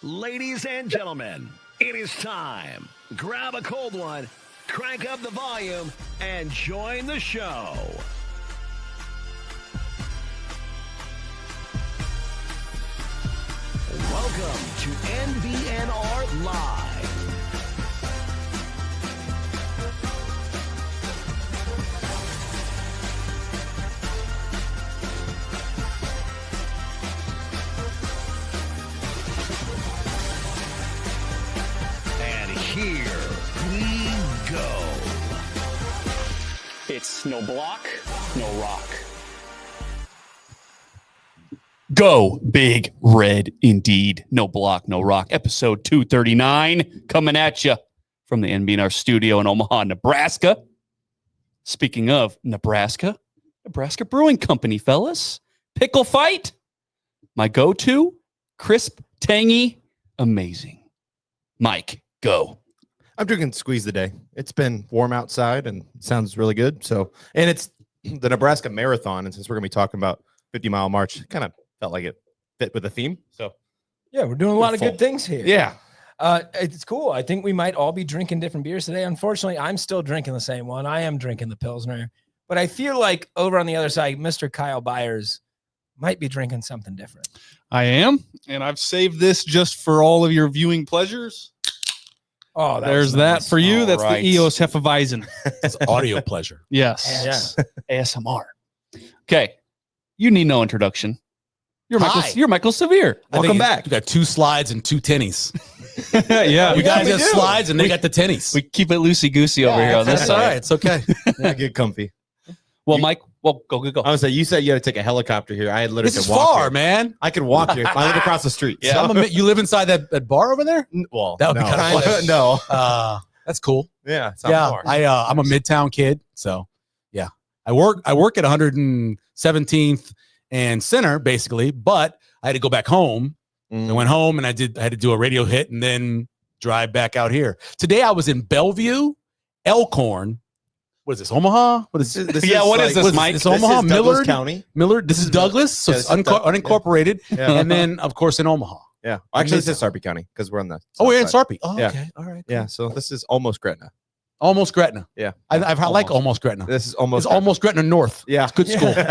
Ladies and gentlemen, it is time. Grab a cold one, crank up the volume, and join the show. Welcome to NBNR Live. Here we go. It's no block, no rock. Go big red indeed. No block, no rock. Episode 239 coming at you from the NBNR studio in Omaha, Nebraska. Speaking of Nebraska Brewing Company, fellas. Pickle fight. My go-to. Crisp, tangy, amazing. Mike, go. I'm drinking Squeeze the Day. It's been warm outside and it sounds really good. So, and it's the Nebraska Marathon. And since we're going to be talking about 50-mile march, it kind of felt like it fit with the theme. So, yeah, we're doing a lot of good things here. Yeah. It's cool. I think we might all be drinking different beers today. Unfortunately, I'm still drinking the same one. I am drinking the Pilsner. But I feel like over on the other side, Mr. Kyle Byers might be drinking something different. I am. And I've saved this just for all of your viewing pleasures. Oh, there's nice. that for you. All That's right. the EOS Hefeweizen. It's audio pleasure. Yes. Yeah. ASMR. Okay. You need no introduction. You're Hi. Michael Severe. Welcome back. You got 2 slides and 2 tennies. Yeah. You guys we got do. slides and they got the tennies. We keep it loosey-goosey over here on this That's all side. right. It's okay. Yeah, get comfy. Well, Mike, go. I was going to say, you said you had to take a helicopter here. I had literally This is could walk far, here. man. I could walk here. I live across the street. Yeah. So, You live inside that bar over there? well, That would be no. kinda fun. No. That's cool. Yeah. It's not Yeah. far. I'm a Midtown kid. So, yeah. I work at 117th and Center, basically, but I had to go back home. I went home and I had to do a radio hit and then drive back out here. Today I was in Bellevue, Elkhorn. What is this, Omaha? What is this? Yeah, what is this, Mike? This Omaha, is Douglas Millard County. Millard. This is Douglas, so Yeah, it's this is Doug- unincorporated. Yeah. And then, of course, in Omaha. Yeah. Actually, this is Sarpy County because we're on the. Oh, we're in south side. Sarpy. Oh, Yeah. okay. All right. Yeah. So this is almost Gretna. Almost Gretna. Yeah. I like almost Gretna. This is almost. It's almost Gretna North. Yeah. It's good school. One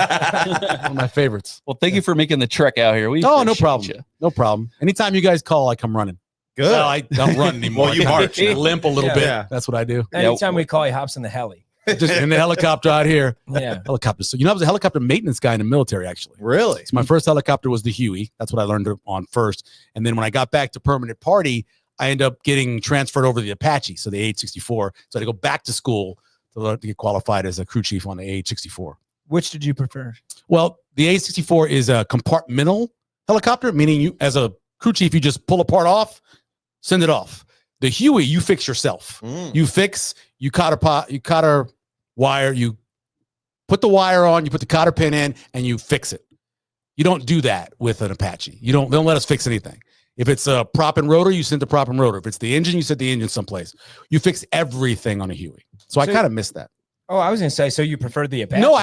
of my favorites. Well, thank you for making the trek out here. We Oh, no appreciate problem. you. No problem. Anytime you guys call, I come running. Good. Well, I don't run anymore. Well, you march. I limp a little Yeah. bit. Yeah. That's what I do. Anytime we call, he hops in the heli. Just in the helicopter out here. Yeah. Helicopter. So, I was a helicopter maintenance guy in the military, actually. Really? So my first helicopter was the Huey. That's what I learned on first. And then when I got back to permanent party, I ended up getting transferred over to the Apache, so the AH-64. So I had to go back to school to get qualified as a crew chief on the AH-64. Which did you prefer? Well, the AH-64 is a compartmental helicopter, meaning you, as a crew chief, you just pull a part off, send it off. The Huey, you fix yourself. You cotter wire, you put the wire on, you put the cotter pin in, and you fix it. You don't do that with an Apache. They don't let us fix anything. If it's a prop and rotor, you send the prop and rotor. If it's the engine, you send the engine someplace. You fix everything on a Huey. So I kind of miss that. Oh, I was going to say, so you preferred the Apache? No,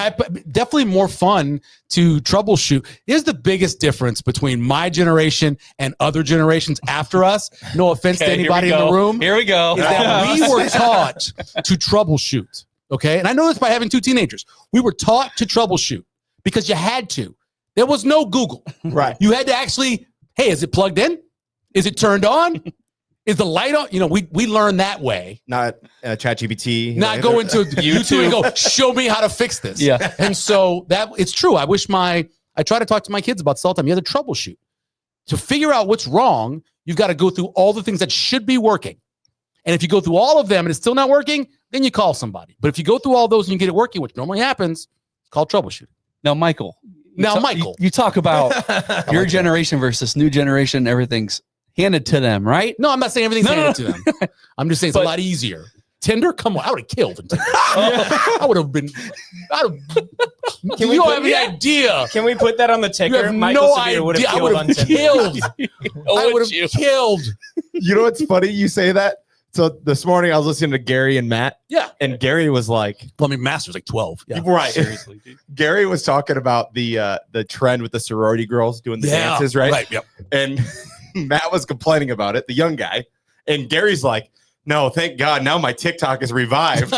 definitely more fun to troubleshoot. Here's the biggest difference between my generation and other generations after us. No offense to Okay, here we anybody in the go. room. Here we go. Is that we were taught to troubleshoot. Okay. And I know this by having 2 teenagers. We were taught to troubleshoot because you had to. There was no Google. Right. You had to actually, hey, is it plugged in? Is it turned on? Is the light on? We learn that way. Not ChatGPT. Not go into YouTube and go, show me how to fix this. Yeah. And so it's true. I try to talk to my kids about this all the time. You have to troubleshoot. To figure out what's wrong, you've got to go through all the things that should be working. And if you go through all of them and it's still not working, then you call somebody. But if you go through all those and you get it working, which normally happens, it's called troubleshooting. Now, Michael. Michael. You talk about your generation versus new generation. Everything's handed to them, right? No, I'm not saying everything's handed to them. I'm just saying it's a lot easier. Tinder, come on, I would have killed in Tinder. I would have been. You don't have any idea. Can we put that on the ticker? You have Michael no Severe would idea. have I killed would on have Tinder. killed. I would have killed. You know what's funny? You say that. So this morning I was listening to Gary and Matt. Yeah. And Gary was like, Well, I mean, Master's like 12. Yeah. right. Seriously, dude. Gary was talking about the trend with the sorority girls doing the dances, right? Right. Yep. And Matt was complaining about it, the young guy, and Gary's like, no, thank God. Now my TikTok is revived.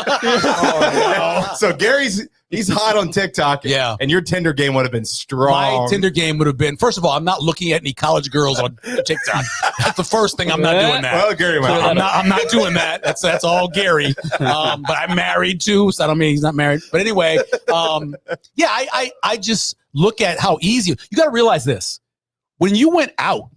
So he's hot on TikTok. Yeah. And your Tinder game would have been strong. My Tinder game would have been, first of all, I'm not looking at any college girls on TikTok. That's the first thing. I'm not doing that. Well, Gary, I'm not doing that. That's all Gary. But I'm married too, so I don't mean he's not married. But anyway, I just look at how easy. You got to realize this. When you went out,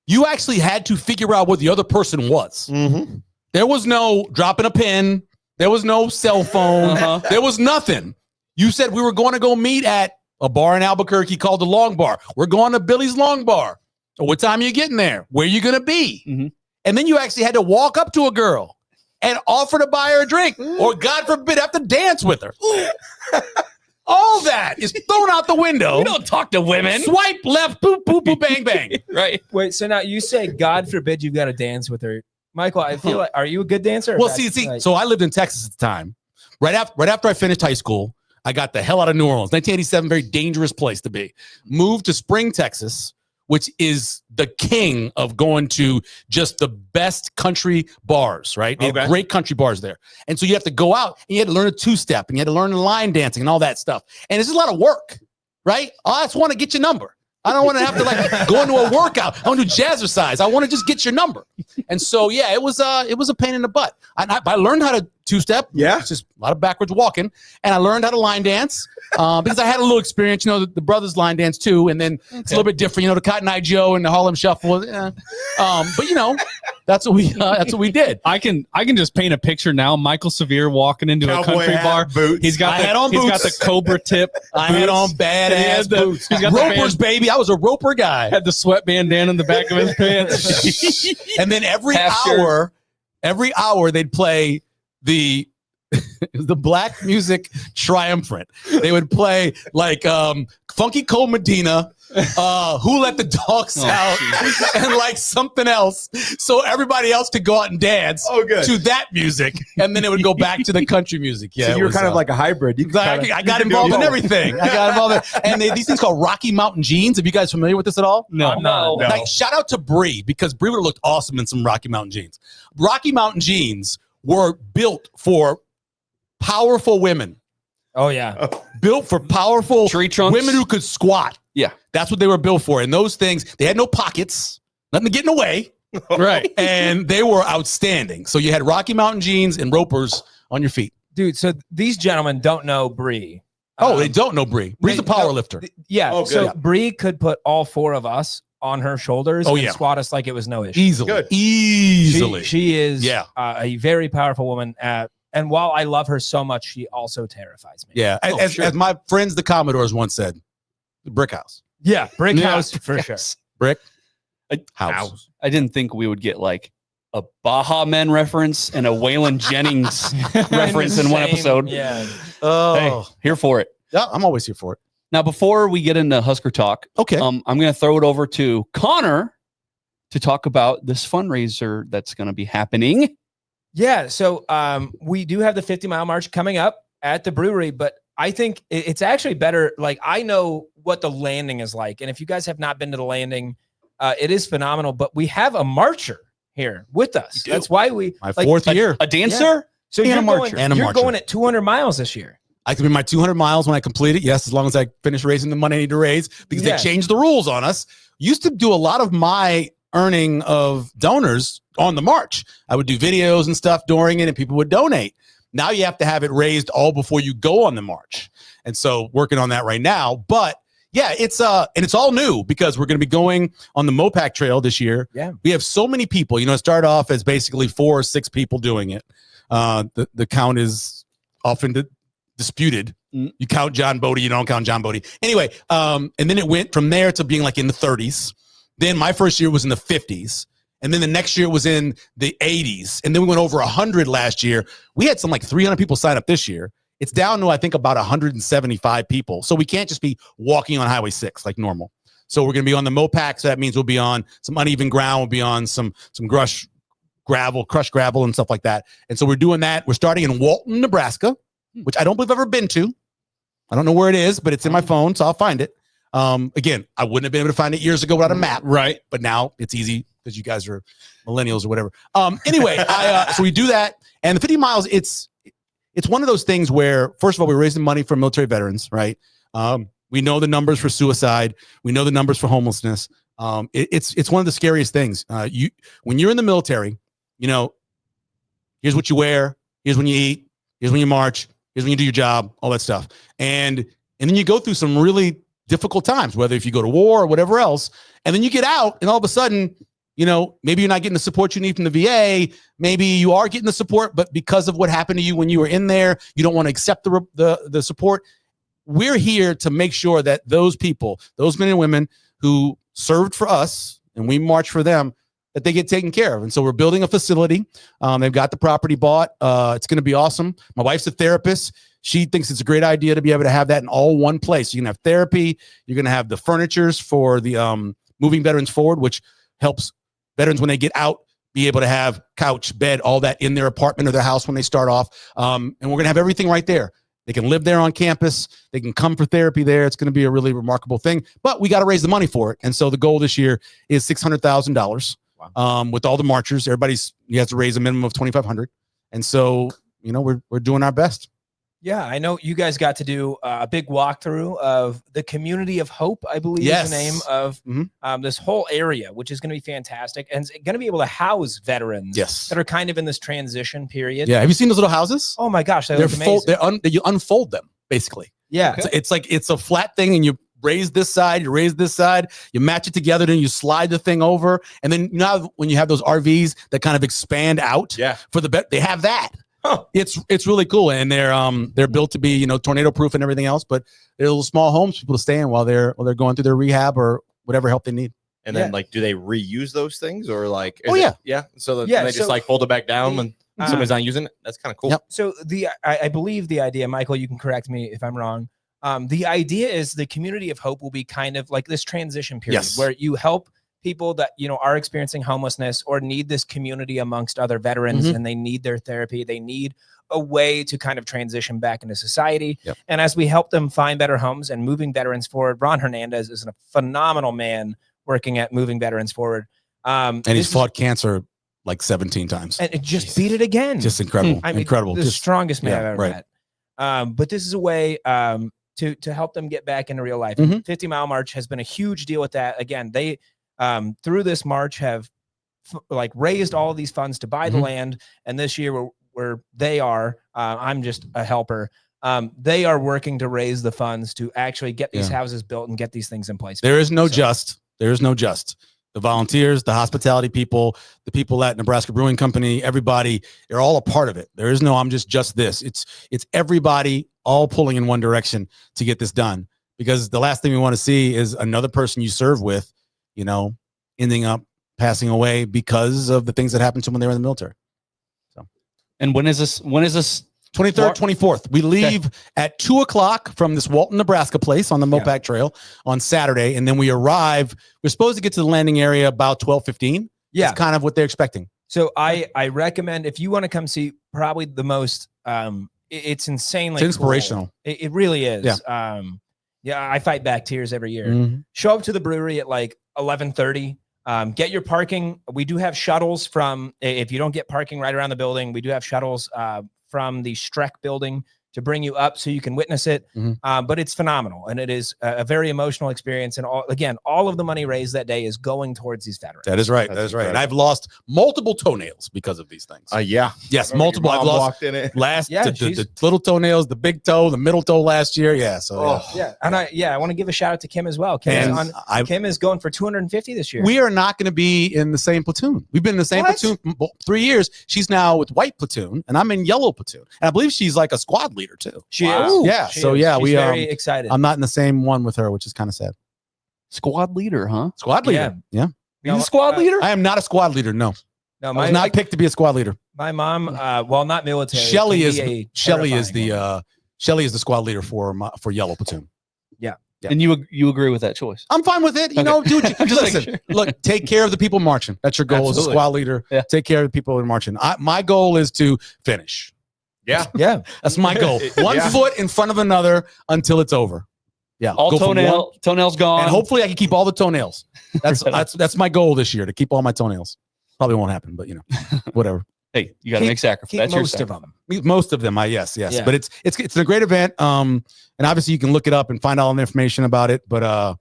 you actually had to figure out what the other person was. Mm-hmm. There was no dropping a pin. There was no cell phone. There was nothing. You said we were going to go meet at a bar in Albuquerque called the Long Bar. We're going to Billy's Long Bar. What time are you getting there? Where are you going to be? Mhm. And then you actually had to walk up to a girl and offer to buy her a drink, or God forbid, have to dance with her. All that is thrown out the window. We don't talk to women. Swipe left, boop, boop, boop, bang, bang. Right. Wait, so now you say, God forbid you've got to dance with her. Michael, I feel like, are you a good dancer? Well, see. So I lived in Texas at the time. Right after I finished high school, I got the hell out of New Orleans. 1987, very dangerous place to be. Moved to Spring, Texas, which is the king of going to just the best country bars, right? They have great country bars there. And so you have to go out and you had to learn a two-step and you had to learn the line dancing and all that stuff. And it's just a lot of work, right? I just want to get your number. I don't want to have to go into a workout. I want to do jazzercise. I want to just get your number. And so, yeah, it was a pain in the butt. I learned how to two-step. Yeah. It's just a lot of backwards walking. And I learned how to line dance because I had a little experience, the brothers line dance too. And then it's a little bit different, the Cotton Eye Joe and the Harlem Shuffle. But, that's what we did. I can just paint a picture now. Michael Severe walking into Cowboy a country hat, bar. boots. He's got the Cobra tip. I had on badass boots. He's got the Ropers, baby. I was a Roper guy. had the sweatband down in the back of his pants. And then every hour they'd play the black music triumphant. They would play Funky Cole Medina, Who Let the Dogs Out, and something else. So everybody else could go out and dance to that music. And then it would go back to the country music. Yeah. So you were kind of like a hybrid. I got involved in everything. I got involved in, and these things called Rocky Mountain jeans. Are you guys familiar with this at all? No. Shout out to Bree, because Bree would have looked awesome in some Rocky Mountain jeans. Rocky Mountain jeans were built for powerful women. Oh, yeah. Built for powerful Tree trunks. women who could squat. Yeah. That's what they were built for. And those things, they had no pockets, nothing to get in the way. Right. And they were outstanding. So you had Rocky Mountain jeans and Ropers on your feet. Dude, so these gentlemen don't know Bree. They don't know Bree. Bree's a power lifter. Yeah. Oh, good. So Bree could put all four of us on her shoulders and squat us like it was no issue. Easily. Good. Easily. She is Yeah. A very powerful woman. And while I love her so much, she also terrifies me. Yeah. As my friends, the Commodores, once said, the brick house. Yeah. Brick house for sure. Brick House. I didn't think we would get a Baja Men reference and a Waylon Jennings reference in one episode. Yeah. Hey, here for it. Yeah, I'm always here for it. Now, before we get into Husker talk, Okay. I'm going to throw it over to Connor to talk about this fundraiser that's going to be happening. Yeah. So we do have the 50-mile march coming up at the brewery, but I think it's actually better. I know what the landing is like. And if you guys have not been to the landing, it is phenomenal. But we have a marcher here with us. That's why my fourth year. A dancer? Yeah. So And you're a marcher. you're going at 200 miles this year. I can be my 200 miles when I complete it. Yes, as long as I finish raising the money I need to raise, because they changed the rules on us. Used to do a lot of my earning of donors on the march. I would do videos and stuff during it, and people would donate. Now you have to have it raised all before you go on the march. And so working on that right now. But yeah, it's all new because we're going to be going on the Mopac Trail this year. Yeah. We have so many people. It started off as basically 4 or 6 people doing it. The count is often disputed. You count John Bodie, you don't count John Bodie. Anyway, and then it went from there to being in the 30s. Then my first year was in the 50s. And then the next year was in the 80s. And then we went over 100 last year. We had some 300 people sign up this year. It's down to, I think, about 175 people. So we can't just be walking on Highway 6 like normal. So we're going to be on the Mopac. So that means we'll be on some uneven ground. We'll be on some crushed gravel and stuff like that. And so we're doing that. We're starting in Walton, Nebraska, which I don't believe I've ever been to. I don't know where it is, but it's in my phone, so I'll find it. Again, I wouldn't have been able to find it years ago without a map, Right. but now it's easy because you guys are millennials or whatever. Anyway, so we do that, and the 50 miles. It's one of those things where, first of all, we're raising money for military veterans, right? We know the numbers for suicide. We know the numbers for homelessness. It's one of the scariest things. When you're in the military, here's what you wear, here's when you eat, here's when you march, here's when you do your job, all that stuff. And then you go through some really difficult times, whether if you go to war or whatever else, and then you get out and all of a sudden, maybe you're not getting the support you need from the VA. Maybe you are getting the support, but because of what happened to you when you were in there, you don't want to accept the support. We're here to make sure that those people, those men and women who served for us and we march for them, that they get taken care of. And so we're building a facility. They've got the property bought. It's going to be awesome. My wife's a therapist. She thinks it's a great idea to be able to have that in all one place. You can have therapy. You're going to have the furnitures for the moving veterans forward, which helps veterans when they get out be able to have couch, bed, all that in their apartment or their house when they start off. And we're going to have everything right there. They can live there on campus. They can come for therapy there. It's going to be a really remarkable thing. But we got to raise the money for it. And so the goal this year is $600,000. Wow. With all the marchers, you have to raise a minimum of $2,500. And so, we're doing our best. Yeah, I know you guys got to do a big walkthrough of the Community of Hope, I believe is the name of this whole area, which is going to be fantastic. And it's going to be able to house veterans that are kind of in this transition period. Yeah. Have you seen those little houses? Oh my gosh, they're amazing. You unfold them, basically. Yeah. Okay. It's a flat thing, and you raise this side, you raise this side, you match it together, then you slide the thing over. And then now when you have those RVs that kind of expand out for the bed, they have that. Huh. It's really cool, and they're built to be tornado proof and everything else. But they're little small homes for people to stay in while they're going through their rehab or whatever help they need. And then do they reuse those things or like? Yeah. So they just fold it back down when somebody's not using it. That's kind of cool. Yep. So I believe the idea, Michael, you can correct me if I'm wrong. The idea is the Community of Hope will be kind of like this transition period where you help people that are experiencing homelessness or need this community amongst other veterans, and they need their therapy. They need a way to kind of transition back into society. Yep. And as we help them find better homes and moving veterans forward, Ron Hernandez is a phenomenal man working at moving veterans forward. And he's fought cancer like 17 times. And it just beat it again. Just incredible. I mean, incredible. The strongest man I've ever met. But this is a way to help them get back into real life. 50 Mile March has been a huge deal with that. Again, they through this march have raised all of these funds to buy the land. And this year where they are, I'm just a helper. They are working to raise the funds to actually get these houses built and get these things in place. There is no just. The volunteers, the hospitality people, the people at Nebraska Brewing Company, everybody, they're all a part of it. There is no, I'm just this. It's everybody all pulling in one direction to get this done. Because the last thing we want to see is another person you serve with, ending up passing away because of the things that happened to them when they were in the military. So, and when is this? 23rd, 24th. We leave at 2:00 from this Walton, Nebraska place on the Mopac Trail on Saturday. And then we arrive. We're supposed to get to the landing area about 12:15. Yeah. It's kind of what they're expecting. So I recommend if you want to come see probably the most, it's insanely it's inspirational. Cool. It really is. Yeah. I fight back tears every year. Show up to the brewery at 11:30. Get your parking. We do have shuttles if you don't get parking right around the building, we do have shuttles from the Streck building to bring you up so you can witness it. But it's phenomenal. And it is a very emotional experience. And all of the money raised that day is going towards these veterans. That is right. That is right. And I've lost multiple toenails because of these things. Yes, multiple. I've lost in it. The little toenails, the big toe, the middle toe last year. Yeah. So And I want to give a shout out to Kim as well. Kim is going for 250 this year. We are not going to be in the same platoon. We've been in the same platoon 3 years. She's now with white platoon and I'm in yellow platoon. And I believe she's like a squad leader too. She is. Yeah. She's very excited. I'm not in the same one with her, which is kind of sad. Squad leader, huh? Squad leader. Yeah. You a squad leader? I am not a squad leader. No. I was not picked to be a squad leader. My mom, not military. Shelly is the squad leader for yellow platoon. Yeah. And you agree with that choice? I'm fine with it. Dude, listen. Look, take care of the people marching. That's your goal as a squad leader. Yeah. Take care of the people who are marching. My goal is to finish. Yeah. That's my goal. One foot in front of another until it's over. Yeah, All go from one- toenails gone. and hopefully I can keep all the toenails. That's my goal this year, to keep all my toenails. Probably won't happen, but whatever. Hey, you got to make sacrifice. Keep That's your most of sacrifice. them. Most of them, yes. Yeah. But it's a great event. And obviously you can look it up and find all the information about it. But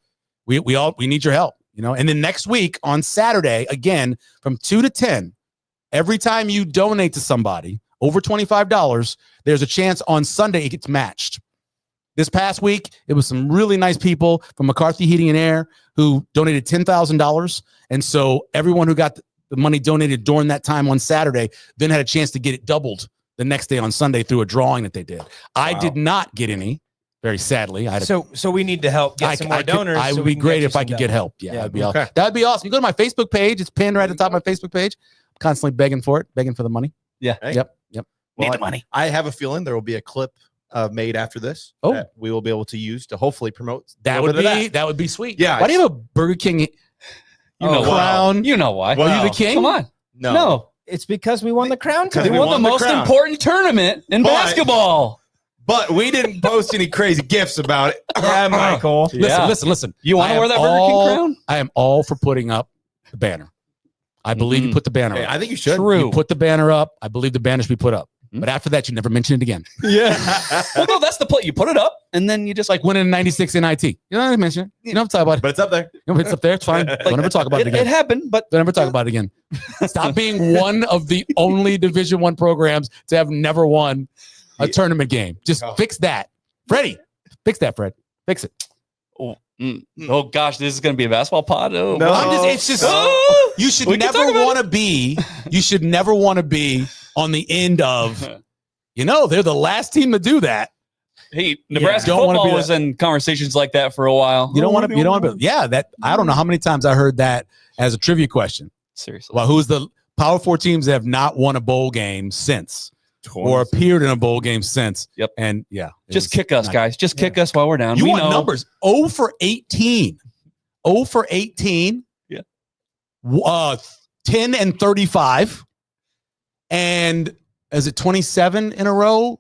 we need your help, And then next week on Saturday, again from 2 to 10, every time you donate to somebody over $25, there's a chance on Sunday it gets matched. This past week, it was some really nice people from McCarthy Heating and Air who donated $10,000, and so everyone who got the money donated during that time on Saturday then had a chance to get it doubled the next day on Sunday through a drawing that they did. I did not get any, very sadly. So we need to help get some more donors. I would be great if I could get help. Yeah, that'd be awesome. That'd be awesome. You go to my Facebook page. It's pinned right at the top of my Facebook page. I'm constantly begging for the money. Yeah. Hey. Yep. Need the money. I have a feeling there will be a clip made after this that we will be able to use to hopefully promote. That would be sweet. Yeah. Why do you have a Burger King crown? You know why. Well, you the king? Come on. No. It's because we won the crown Because They tournament. won the won the most crown. important tournament in But- basketball. But we didn't post any crazy gifts about it. Yeah, Michael. Yeah. Listen. You want I to wear am that Burger King all- crown? I am all for putting up the banner. I believe you put the banner Hey, up. I think you should. True. You put the banner up. I believe the banner should be put up. But after that, you never mention it again. Well, no, that's the play. You put it up, and then you just Like winning in '96 NIT. You don't have to mention it. You don't have to talk about it. But it's up there. It's up there. It's fine. Don't ever talk about it it again. happened, but Don't ever talk about it again. Stop being one of the only Division I programs to have never won a tournament game. Just fix that. Freddie, fix that, Fred. Fix it. oh gosh, this is going to be a basketball pod. Oh, No. It's just you should We can never talk about want to be. You should never want to be on the end of. They're the last team to do that. Hey, Nebraska don't wanna football be was in conversations like that for a while. You don't want to. You don't want to. Yeah, that I don't know how many times I heard that as a trivia question. Seriously. Well, who's the Power Four teams that have not won a bowl game since, or appeared in a bowl game since? Yep. And yeah, Just kick us, guys. Just kick us while we're down. You We want know. numbers? 0 for 18. 0 for 18. Yeah. 10 and 35. And is it 27 in a row?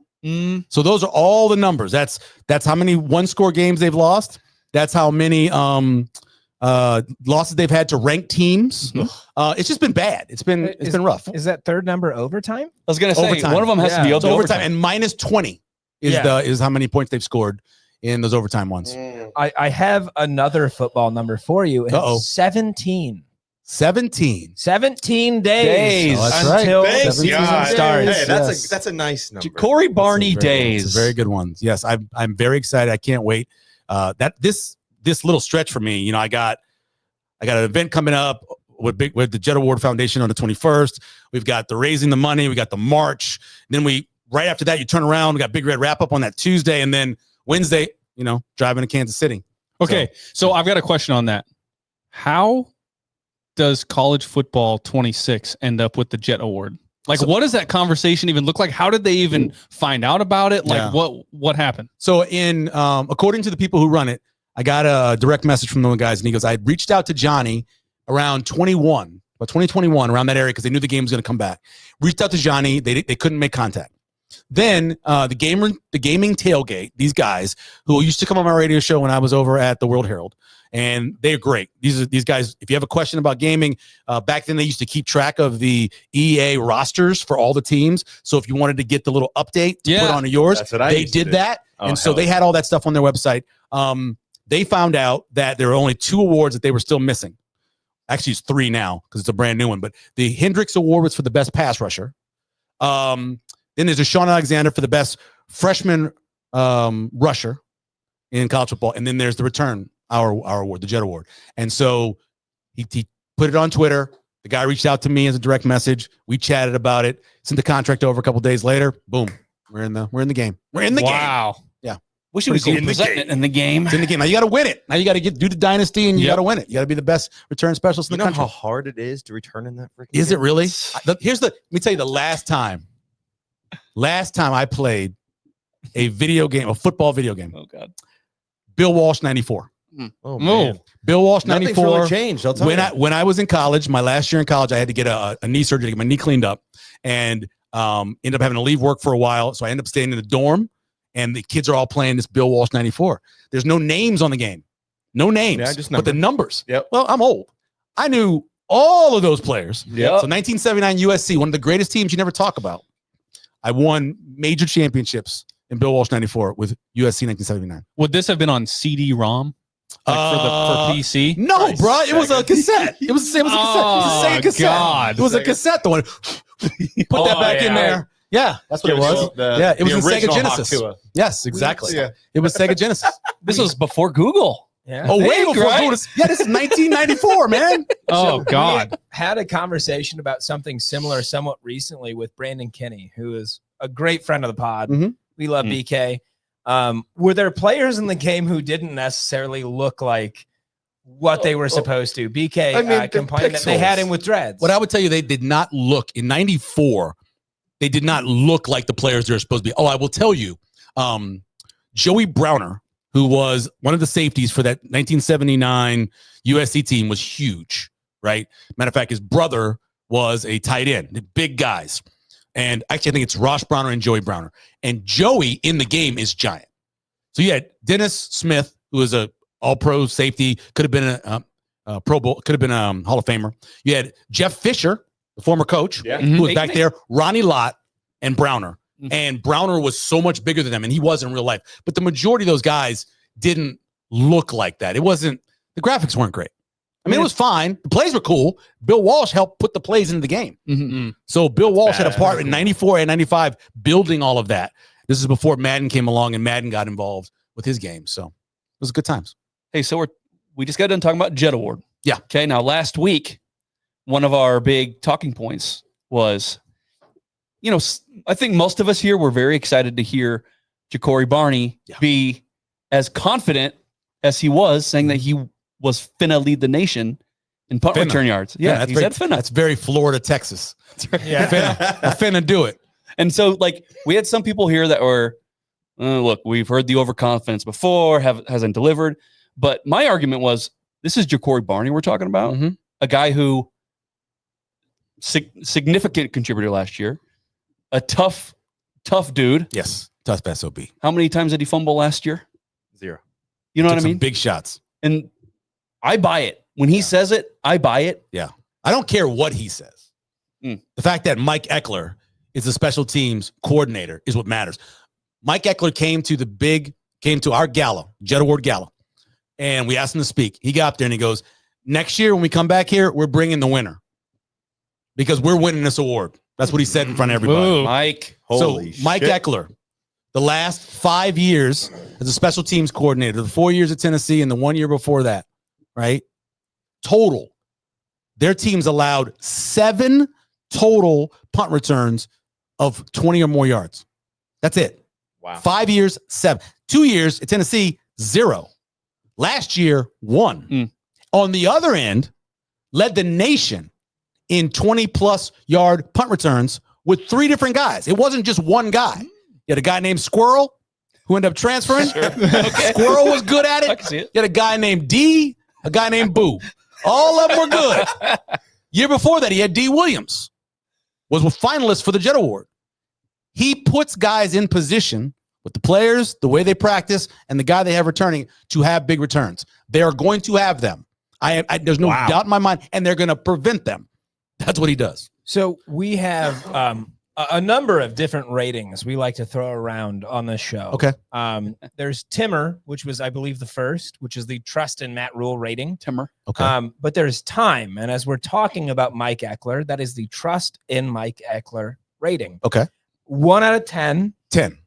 So those are all the numbers. That's how many one-score games they've lost. That's how many losses they've had to ranked teams. It's just been bad. It's been rough. Is that third number overtime? I was going to say, Overtime. one of them has to be Yeah. over Overtime and minus 20 is how many points they've scored in those overtime ones. I have another football number for you. And Uh-oh. it's 17. 17. 17 days. Oh, that's right. until Thank the season God. starts. Hey, Yes. that's a nice number. Jacory Barney It's a very- days. It's a very good one. Yes, I'm very excited. I can't wait. That this little stretch for me. I got an event coming up with the Jet Award Foundation on the 21st. We've got the raising the money. We got the march. Then right after that, you turn around. We got Big Red wrap up on that Tuesday, and then Wednesday, driving to Kansas City. Okay, so I've got a question on that. How does college football 26 end up with the Jet Award? Like, what does that conversation even look like? How did they even find out about it? Like, Yeah. what happened? So according to the people who run it, I got a direct message from the guys, and he goes, I reached out to Johnny around 2021, around that area, because they knew the game was going to come back. Reached out to Johnny. They couldn't make contact. Then the gaming tailgate, these guys who used to come on my radio show when I was over at the World Herald, and they're great. These guys, if you have a question about gaming, back then they used to keep track of the EA rosters for all the teams. So if you wanted to get the little update to put onto yours, That's what I they used to did do. that. Oh, And so hell they had all that stuff on their website. They found out that there were only 2 awards that they were still missing. Actually, it's 3 now because it's a brand new one. But the Hendricks Award was for the best pass rusher. Then there's a Sean Alexander for the best freshman rusher in college football. And then there's the return, our award, the Jet Award. And so he put it on Twitter. The guy reached out to me as a direct message. We chatted about it. Sent the contract over a couple days later. Boom. We're in the game. We're in the game. Wow. Wish he was Pretty cool. presenting it in the game. It's in the game. Now you got to win it. Now you got to do the dynasty, and you got to win it. You got to be the best return specialist in You the know country. how hard it is to return in that freaking Is it game? really? Let me tell you the last time I played a video game, a football video game. Oh God. Bill Walsh 94. Oh, man. Bill Walsh Nothing's 94. really changed. I'll tell you. When I was in college, my last year in college, I had to get a knee surgery to get my knee cleaned up, and ended up having to leave work for a while. So I ended up staying in the dorm and the kids are all playing this Bill Walsh 94. There's no names on the game. No names, Yeah, just but the numbers. Yep. Well, I'm old. I knew all of those players. Yep. So 1979 USC, one of the greatest teams you never talk about. I won major championships in Bill Walsh 94 with USC 1979. Would this have been on CD-ROM? Like for PC? No, bro. It was a cassette. It was the same. It was a cassette. It was the same cassette. God. It was a cassette. The one. Put that back in there. Yeah, that's what it was. Yeah, it was in Sega Genesis. Yes, exactly. Yeah. It was Sega Genesis. This was before Google. Yeah. Oh, way Think, before right? Google. Yeah, this is 1994, man. Oh, We God. had a conversation about something similar somewhat recently with Brandon Kinney, who is a great friend of the pod. Mhm. We love BK. Were there players in the game who didn't necessarily look like what they were supposed to? BK I mean, they're complained that they had him with dreads. What I would tell you, they did not look in 94. They did not look like the players they're supposed to be. Oh, I will tell you, Joey Browner, who was one of the safeties for that 1979 USC team, was huge, right? Matter of fact, his brother was a tight end, the big guys. And actually, I think it's Ross Browner and Joey Browner. And Joey in the game is giant. So you had Dennis Smith, who was a all-pro safety, could have been a Pro Bowl, could have been a Hall of Famer. You had Jeff Fisher, the former coach, who was back there, Ronnie Lott, and Browner. And Browner was so much bigger than them, and he was in real life. But the majority of those guys didn't look like that. It wasn't, the graphics weren't great. I mean, it was fine. The plays were cool. Bill Walsh helped put the plays into the game. So Bill Walsh had a part in 94 and 95 building all of that. This is before Madden came along and Madden got involved with his game. So it was good times. Hey, so we just got done talking about Jet Award. Yeah. Okay. Now, last week, one of our big talking points was, I think most of us here were very excited to hear Jacory Barney be as confident as he was, saying that he was finna lead the nation in punt return yards. Yeah, he said finna. That's very Florida, Texas. Yeah. Finna do it. And so, we had some people here that were, look, we've heard the overconfidence before, hasn't delivered. But my argument was, this is Jacory Barney we're talking about, a guy who significant contributor last year, a tough dude. Yes, tough SOB. How many times did he fumble last year? 0. You know Took what I some mean? big shots. And I buy it. When he says it, I buy it. Yeah. I don't care what he says. The fact that Mike Eckler is the special teams coordinator is what matters. Mike Eckler came to our gala, Jet Award Gala, and we asked him to speak. He got up there and he goes, next year when we come back here, we're bringing the winner because we're winning this award. That's what he said in front of everybody. Ooh. Mike. Mike Eckler, the last 5 years as a special teams coordinator, the 4 years at Tennessee and the 1 year before that, right? Total, their teams allowed 7 total punt returns of 20 or more yards. That's it. Wow. 5 years, 7. 2 years at Tennessee, 0. Last year, 1. On the other end, led the nation in 20-plus yard punt returns with 3 different guys. It wasn't just one guy. You had a guy named Squirrel who ended up transferring. Squirrel was good at it. I can see it. You had a guy named D, a guy named Boo. All of them were good. Year before that, he had D. Williams, was a finalist for the Jet Award. He puts guys in position with the players, the way they practice, and the guy they have returning to have big returns. They are going to have them. There's no doubt in my mind, and they're going to prevent them. That's what he does. So we have a number of different ratings we like to throw around on this show. Okay. There's Timmer, which was, I believe, the first, which is the Trust in Matt Rhule rating. Timmer. Okay. But there's Time. And as we're talking about Mike Eckler, that is the Trust in Mike Eckler rating. Okay. 1 out of 10. 10.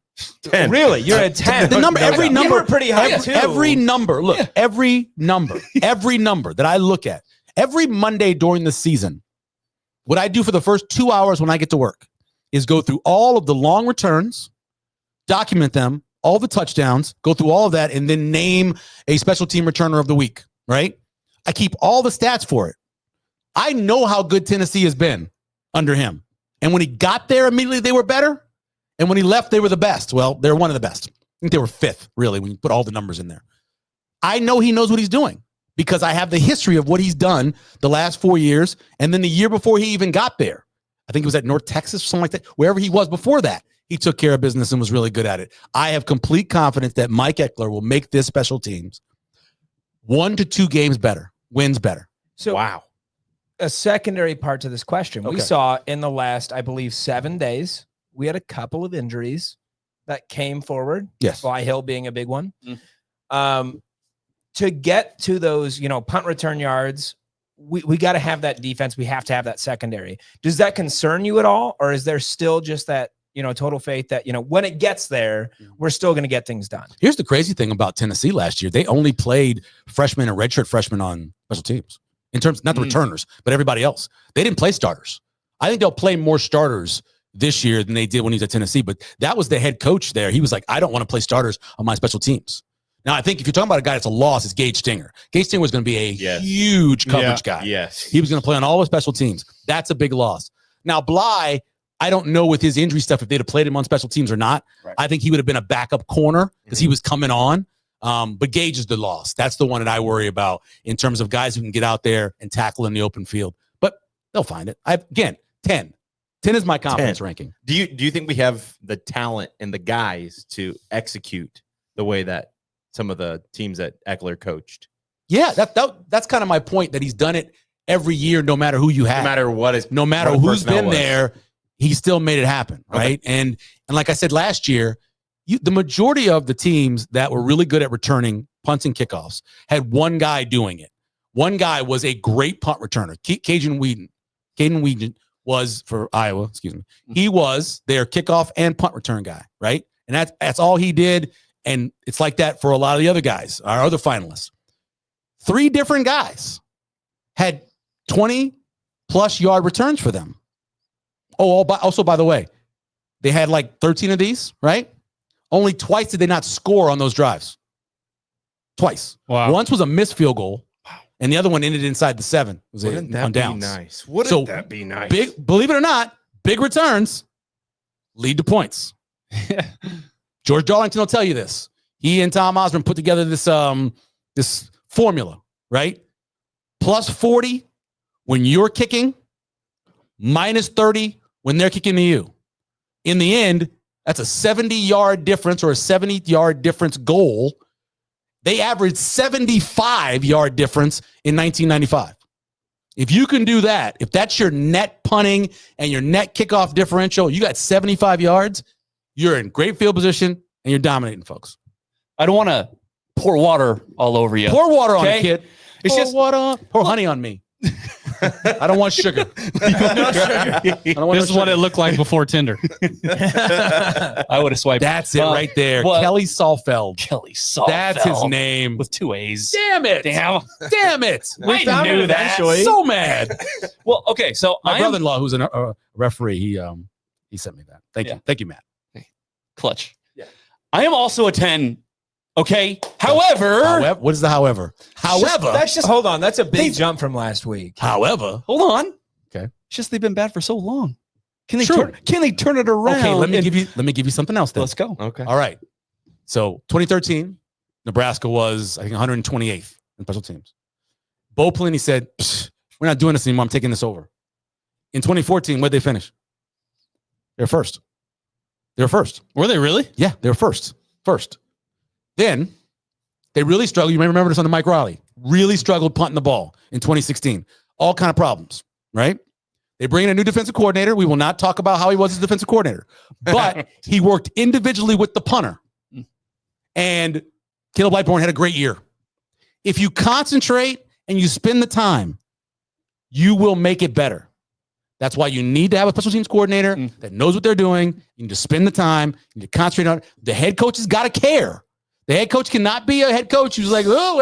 Really? You're at 10. The number, every You number, were pretty high, too. Every number, look, every number that I look at, every Monday during the season, what I do for the first 2 hours when I get to work is go through all of the long returns, document them, all the touchdowns, go through all of that, and then name a special team returner of the week, right? I keep all the stats for it. I know how good Tennessee has been under him. And when he got there, immediately they were better. And when he left, they were the best. Well, they're one of the best. I think they were 5th, really, when you put all the numbers in there. I know he knows what he's doing because I have the history of what he's done the last 4 years. And then the year before he even got there, I think it was at North Texas or something like that, wherever he was before that, he took care of business and was really good at it. I have complete confidence that Mike Eckler will make this special teams 1 to 2 games better, wins better. So Wow. a secondary part to this question. We Okay. saw in the last, I believe, 7 days, we had a couple of injuries that came forward. Yes. Fly Hill being a big one. To get to those, punt return yards, we got to have that defense. We have to have that secondary. Does that concern you at all? Or is there still just that, total faith that, when it gets there, we're still going to get things done? Here's the crazy thing about Tennessee last year. They only played freshmen and redshirt freshmen on special teams in terms, not the returners, but everybody else. They didn't play starters. I think they'll play more starters this year than they did when he was at Tennessee, but that was the head coach there. He was like, I don't want to play starters on my special teams. Now, I think if you're talking about a guy that's a loss, it's Gage Stinger. Gage Stinger was going to be a huge coverage guy. Yes. He was going to play on all the special teams. That's a big loss. Now, Bly, I don't know with his injury stuff if they'd have played him on special teams or not. Right. I think he would have been a backup corner because he was coming on. But Gage is the loss. That's the one that I worry about in terms of guys who can get out there and tackle in the open field. But they'll find it. 10. 10 is my confidence ranking. Do you think we have the talent and the guys to execute the way that some of the teams that Eckler coached? Yeah, that's kind of my point, that he's done it every year, no matter who you have. No matter what is, no matter what the who's personnel been was. there, he still made it happen, right? And like I said last year, the majority of the teams that were really good at returning punts and kickoffs had one guy doing it. One guy was a great punt returner. Caden Wheaton was for Iowa, excuse me. He was their kickoff and punt return guy, right? And that's all he did. And it's like that for a lot of the other guys, our other finalists. 3 different guys had 20-plus yard returns for them. Also, by the way, they had like 13 of these, right? Only twice did they not score on those drives. Twice. Wow. Once was a missed field goal, and the other one ended inside the 7. Wouldn't on that be downs. nice? Wouldn't that be nice? Big, believe it or not, big returns lead to points. George Darlington will tell you this. He and Tom Osborne put together this formula, right? Plus 40 when you're kicking, minus 30 when they're kicking to you. In the end, that's a 70-yard difference or a 70-yard difference goal. They averaged 75-yard difference in 1995. If you can do that, if that's your net punting and your net kickoff differential, you got 75 yards, you're in great field position and you're dominating, folks. I don't want to pour water all over you. Pour water on Okay. it, kid. It's Pour just- water. Pour honey on me. I don't want sugar. I don't want This is what it looked like before Tinder. I would have swiped. That's it right there. Well- Kelly Salfeld. Kelly Saul. That's his name. with 2 A's. Damn it. Damn. Damn it. I found knew it that. eventually. So mad. Well, okay, so My I'm brother-in-law, who's a referee, he sent me that. Thank you. Thank you, Matt. clutch. Yeah. I am also a 10. Okay. However, What is the however? However, That's just, hold on. That's a big jump from last week. however. hold on. Okay. It's just they've been bad for so long. Can they Sure. turn it around? Okay, let me and- give you something else then. Let's go. Okay. All right. So 2013, Nebraska was, I think, 128th in special teams. Bo Pelini said, we're not doing this anymore. I'm taking this over. In 2014, where'd they finish? They were first. They were first. Were they really? Yeah, they were first. First. Then they really struggled. You may remember this under Mike Riley. Really struggled punting the ball in 2016. All kind of problems, right? They bring in a new defensive coordinator. We will not talk about how he was as defensive coordinator, but he worked individually with the punter. And Caleb Lightbourne had a great year. If you concentrate and you spend the time, you will make it better. That's why you need to have a special teams coordinator that knows what they're doing. You need to spend the time. You need to concentrate on it. The head coach has got to care. The head coach cannot be a head coach who's like, oh,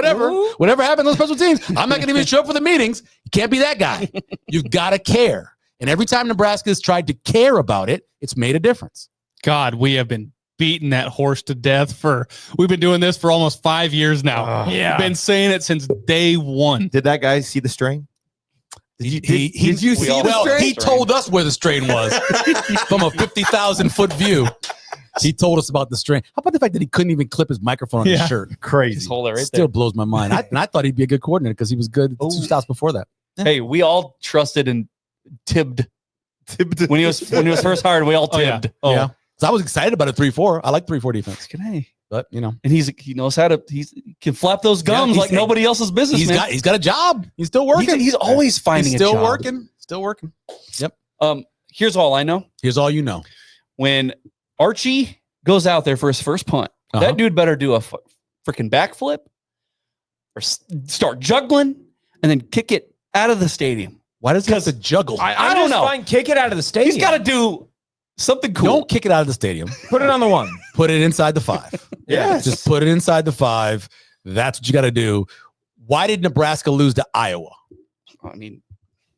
whatever happened on special teams. I'm not going to even show up for the meetings. You can't be that guy. You've got to care. And every time Nebraska has tried to care about it, it's made a difference. God, we have been beating that horse to death we've been doing this for almost 5 years now. Yeah. Been saying it since day one. Did that guy see the strain? Did you see the Well, strain? he told us where the strain was from a 50,000-foot view. He told us about the strain. How about the fact that he couldn't even clip his microphone on his shirt? Crazy. Just hold it right Still blows my mind. And I thought he'd be a good coordinator because he was good 2 stops before that. there. Hey, we all trusted and tibbed when he was first hired. We all Oh, yeah. tibbed. Oh, Yeah. So I was excited about a 3-4. I like 3-4 defense, Hey. but you know, And he knows how to he can flap those gums like nobody else's business. he's got a job. He's still working. He's always finding He's still a job. working. Still working. Yep. Here's all I know. Here's all you know. When Archie goes out there for his first punt, that dude better do a freaking backflip or start juggling and then kick it out of the stadium. Why does he have to juggle? I don't just know. Fine, kick it out of the stadium. He's got to do something cool. Don't kick it out of the stadium. put it on the 1. Put it inside the 5. Just put it inside the 5. That's what you got to do. Why did Nebraska lose to Iowa? I mean,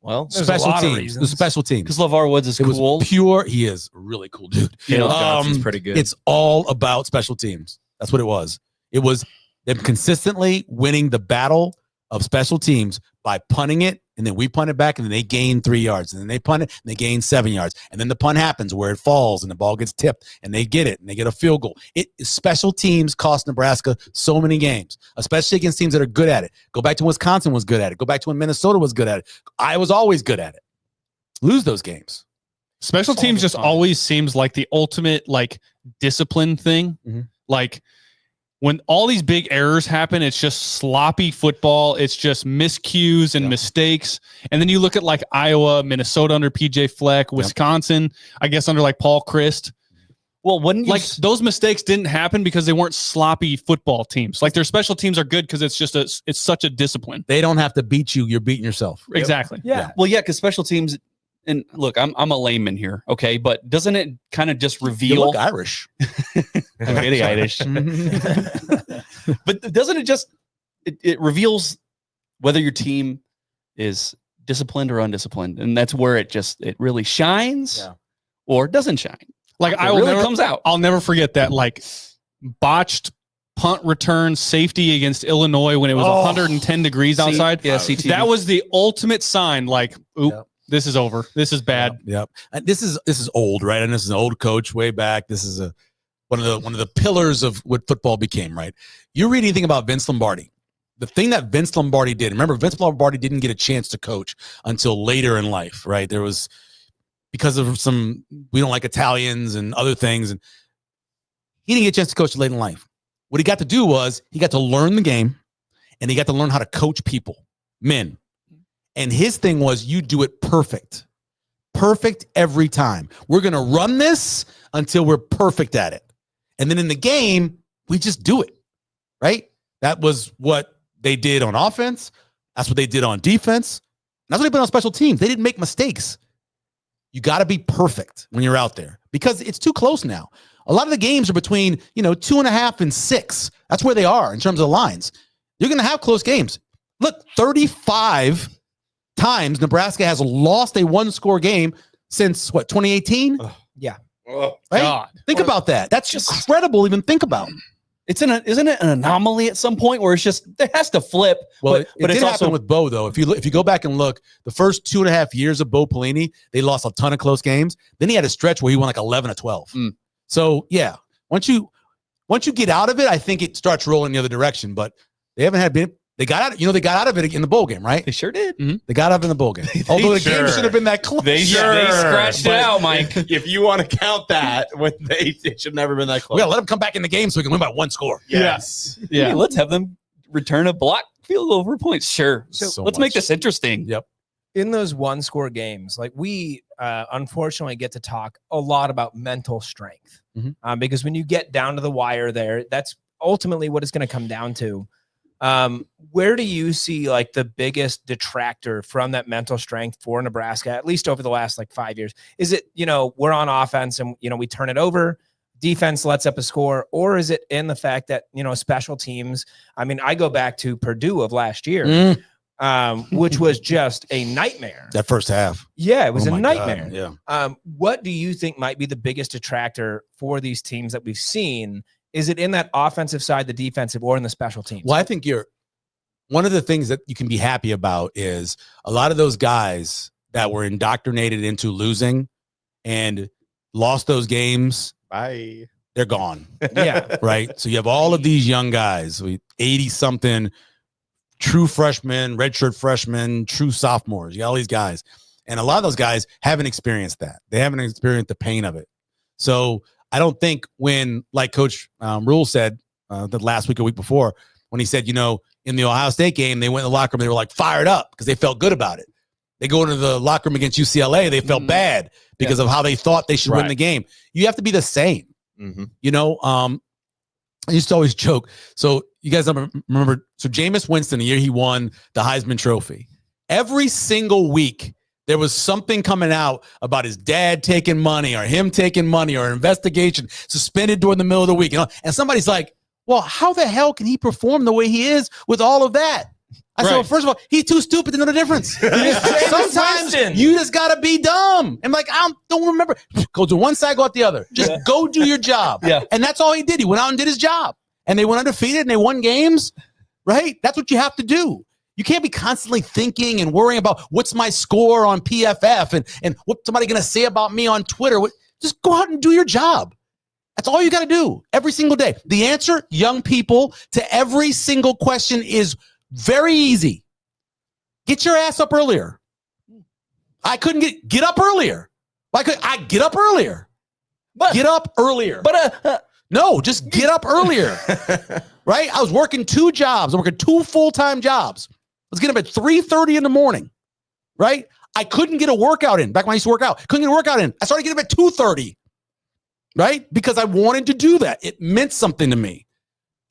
Well, There's a special lot of teams. reasons. The special teams. because LeVar Woods is It was cool. pure. He is a really cool dude. Johnson's pretty good. It's all about special teams. That's what it was. It was them consistently winning the battle of special teams by punting it, and then we punt it back, and then they gain 3 yards, and then they punt it, and they gain 7 yards, and then the punt happens where it falls, and the ball gets tipped, and they get it, and they get a field goal. Special teams cost Nebraska so many games, especially against teams that are good at it. Go back to Wisconsin was good at it. Go back to when Minnesota was good at it. I was always good at it. Lose those games. Special All teams the just time. always seems like the ultimate like discipline thing. Mhm. Like when all these big errors happen, it's just sloppy football. It's just miscues and mistakes. And then you look at like Iowa, Minnesota under PJ Fleck, Wisconsin, I guess under like Paul Christ. Well, wouldn't you Like those mistakes didn't happen because they weren't sloppy football teams. Like their special teams are good because it's just it's such a discipline. They don't have to beat you. You're beating yourself. Exactly. Yeah. Well, yeah, because special teams. And look, I'm a layman here, okay, but doesn't it kind of just You reveal? look Irish. I'm very Irish. But doesn't it just it reveals whether your team is disciplined or undisciplined, and that's where it really shines or doesn't shine. Like It I will really never comes out. I'll never forget that like botched punt return safety against Illinois when it was 110 degrees outside. Yeah, CTV. That was the ultimate sign. Like, oop, this is over. This is bad. Yep. And this is old, right? And this is an old coach way back. This is one of the pillars of what football became, right? You read anything about Vince Lombardi. The thing that Vince Lombardi did, remember, Vince Lombardi didn't get a chance to coach until later in life, right? There was, because of some, we don't like Italians and other things, and he didn't get a chance to coach late in life. What he got to do was he got to learn the game, and he got to learn how to coach people, men. And his thing was, you do it perfect every time. We're going to run this until we're perfect at it. And then in the game, we just do it, right? That was what they did on offense. That's what they did on defense. That's what they did on special teams. They didn't make mistakes. You got to be perfect when you're out there because it's too close now. A lot of the games are between, 2.5 and 6. That's where they are in terms of the lines. You're going to have close games. Look, 35 times Nebraska has lost a one-score game since, 2018? Yeah. Right? God. Think about that. That's just incredible to even think about. Isn't it an anomaly at some point where it's just it has to flip? Well, but it it's did also happen with Bo, though. If you go back and look, the first 2.5 years of Bo Pelini, they lost a ton of close games. Then he had a stretch where he won like 11 or 12. So yeah, once you get out of it, I think it starts rolling the other direction. But they haven't had been. They got out. They got out of it in the bowl game, right? they sure did. They got out of it in the bowl game. Although the game should have been that close. They scratched it out, Mike. If you want to count that, it should never been that close. We gotta let them come back in the game so we can win by one score. Yes. Yeah, let's have them return a block field goal for points. Sure. So let's much. make this interesting. Yep. In those one-score games, like we unfortunately get to talk a lot about mental strength because when you get down to the wire there, that's ultimately what it's going to come down to. Where do you see like the biggest detractor from that mental strength for Nebraska, at least over the last 5 years? Is it, we're on offense and, we turn it over, defense lets up a score, or is it in the fact that, special teams, I go back to Purdue of last year, which was just a nightmare. That first half. Yeah, it was Oh a my nightmare. God, yeah. What do you think might be the biggest detractor for these teams that we've seen? Is it in that offensive side, the defensive, or in the special teams? Well, I think one of the things that you can be happy about is a lot of those guys that were indoctrinated into losing and lost those games. Bye. They're gone. Yeah. Right. So you have all of these young guys, 80 something true freshmen, redshirt freshmen, true sophomores. You got all these guys. And a lot of those guys haven't experienced that. They haven't experienced the pain of it. So I don't think when, like Coach Rhule said the last week or week before, when he said, in the Ohio State game, they went in the locker room, they were like fired up because they felt good about it. They go into the locker room against UCLA, they felt bad because of how they thought they should win the game. You have to be the same. I used to always joke. So you guys remember, so Jameis Winston, the year he won the Heisman Trophy, every single week, there was something coming out about his dad taking money or him taking money or an investigation suspended during the middle of the week. And somebody's like, well, how the hell can he perform the way he is with all of that? I said, well, first of all, he's too stupid to know the difference. Sometimes you just got to be dumb. I'm like, I don't remember. Go to one side, go out the other. Just go do your job. And that's all he did. He went out and did his job. And they went undefeated and they won games, right? That's what you have to do. You can't be constantly thinking and worrying about what's my score on PFF and what's somebody going to say about me on Twitter. Just go out and do your job. That's all you got to do every single day. The answer, young people, to every single question is very easy. Get your ass up earlier. I couldn't get up earlier. Why could I get up earlier? Get up earlier. No, just get up earlier. Right? I was working 2 jobs. I was working 2 full-time jobs. I was getting up at 3:30 in the morning. Right? I couldn't get a workout in. Back when I used to work out. Couldn't get a workout in. I started getting up at 2:30. Right? Because I wanted to do that. It meant something to me.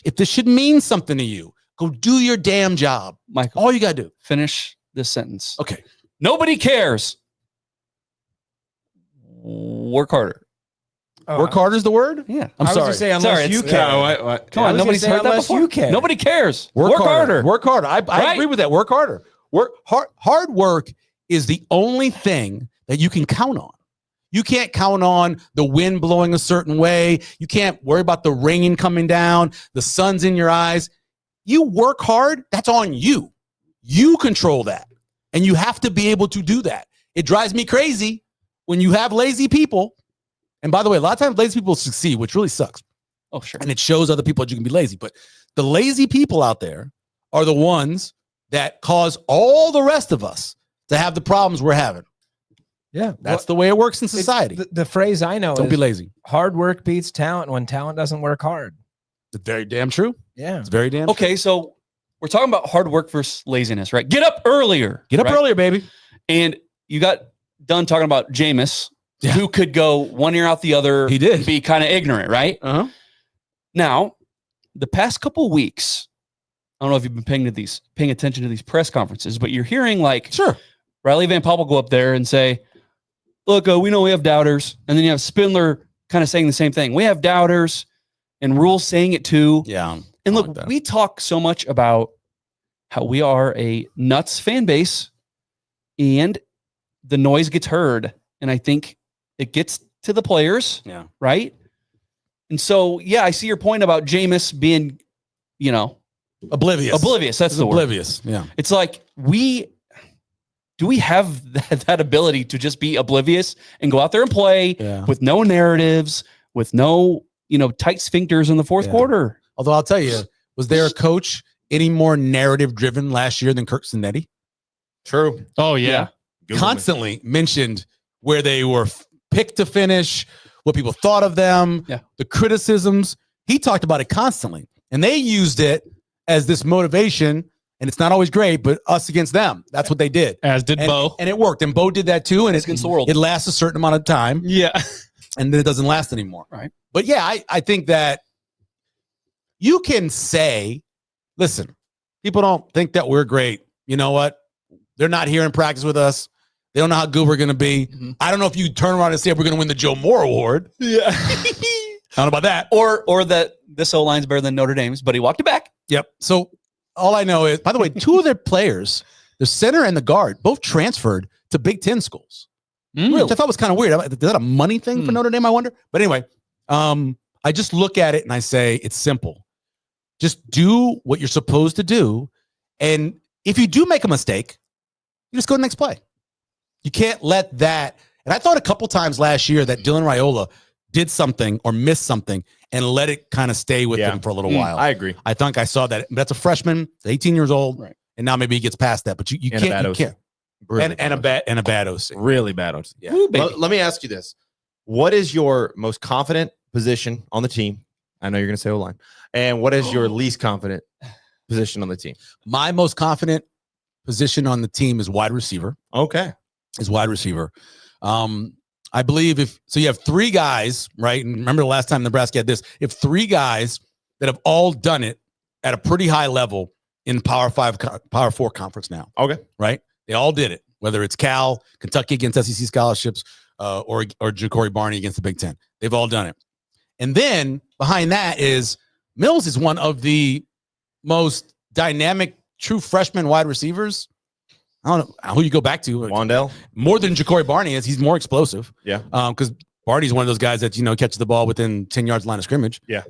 If this should mean something to you, go do your damn job. Michael, all you got to do. Finish this sentence. Okay. Nobody cares. Work harder. Work harder is the word? Yeah. I'm sorry. I was say unless you care. Come on, nobody's heard that before. You care. Nobody cares. Work harder. Work harder. I agree with that. Work harder. Hard work is the only thing that you can count on. You can't count on the wind blowing a certain way. You can't worry about the rain coming down, the sun's in your eyes. You work hard, that's on you. You control that. And you have to be able to do that. It drives me crazy when you have lazy people. And by the way, a lot of times lazy people succeed, which really sucks. Oh, sure. And it shows other people that you can be lazy. But the lazy people out there are the ones that cause all the rest of us to have the problems we're having. Yeah. That's the way it works in society. The phrase I know Don't is be lazy. hard work beats talent when talent doesn't work hard. It's very damn true. Yeah. It's very damn true. Okay, so we're talking about hard work versus laziness, right? Get up earlier. Get up earlier, baby. And you got done talking about Jameis, who could go one ear out the other. He did. Be kind of ignorant, right? Uh-huh. Now, the past couple weeks, I don't know if you've been paying attention to these press conferences, but you're hearing like Riley Van Poppel go up there and say, look, we know we have doubters. And then you have Spindler kind of saying the same thing. We have doubters, and Rhule saying it too. Yeah. And look, we talk so much about how we are a nuts fan base and the noise gets heard. And I think it gets to the players. Yeah. Right. And so, yeah, I see your point about Jameis being, oblivious. That's the oblivious. word. Yeah. It's like do we have that ability to just be oblivious and go out there and play with no narratives, with no, tight sphincters in the fourth quarter? Although I'll tell you, was there a coach any more narrative driven last year than Kirk Cinetti? True. Oh, yeah. Constantly mentioned where they were picked to finish, what people thought of them, the criticisms. He talked about it constantly. And they used it as this motivation. And it's not always great, but us against them. That's what they did. As did Bo. And it worked. And Bo did that too. And against the world. It lasts a certain amount of time. Yeah. And then it doesn't last anymore. Right. But yeah, I think that you can say, listen, people don't think that we're great. You know what? They're not here in practice with us. They don't know how good we're going to be. Mm-hmm. I don't know if you turn around and say we're going to win the Joe Moore Award. Yeah. I don't know about that. Or that this O-line's better than Notre Dame's, but he walked it back. Yep. So all I know is, by the way, 2 of their players, the center and the guard, both transferred to Big Ten schools. Which I thought was kind of weird. Is that a money thing for Notre Dame, I wonder? But anyway, I just look at it and I say, it's simple. Just do what you're supposed to do. And if you do make a mistake, you just go to the next play. You can't let that. And I thought a couple times last year that Dylan Raiola did something or missed something and let it kind of stay with him for a little while. I agree. I think I saw that. That's a freshman, 18 years old. Right. And now maybe he gets past that, but you can't. Really and a bad OC. Really bad OC. Yeah. Let me ask you this. What is your most confident position on the team? I know you're going to say O-line. And what is your least confident position on the team? My most confident position on the team is wide receiver. Okay. Is wide receiver. I believe you have three guys, right? And remember the last time Nebraska had this, if three guys that have all done it at a pretty high level in Power 4 conference now. Okay. Right? They all did it, whether it's Cal, Kentucky against SEC scholarships, or Jacory Barney against the Big Ten. They've all done it. And then behind that is Mills is one of the most dynamic true freshman wide receivers. I don't know who you go back to. Wandell. More than Jacory Barney is. He's more explosive. Yeah. Because Barney's one of those guys that, catches the ball within 10 yards line of scrimmage. Yeah.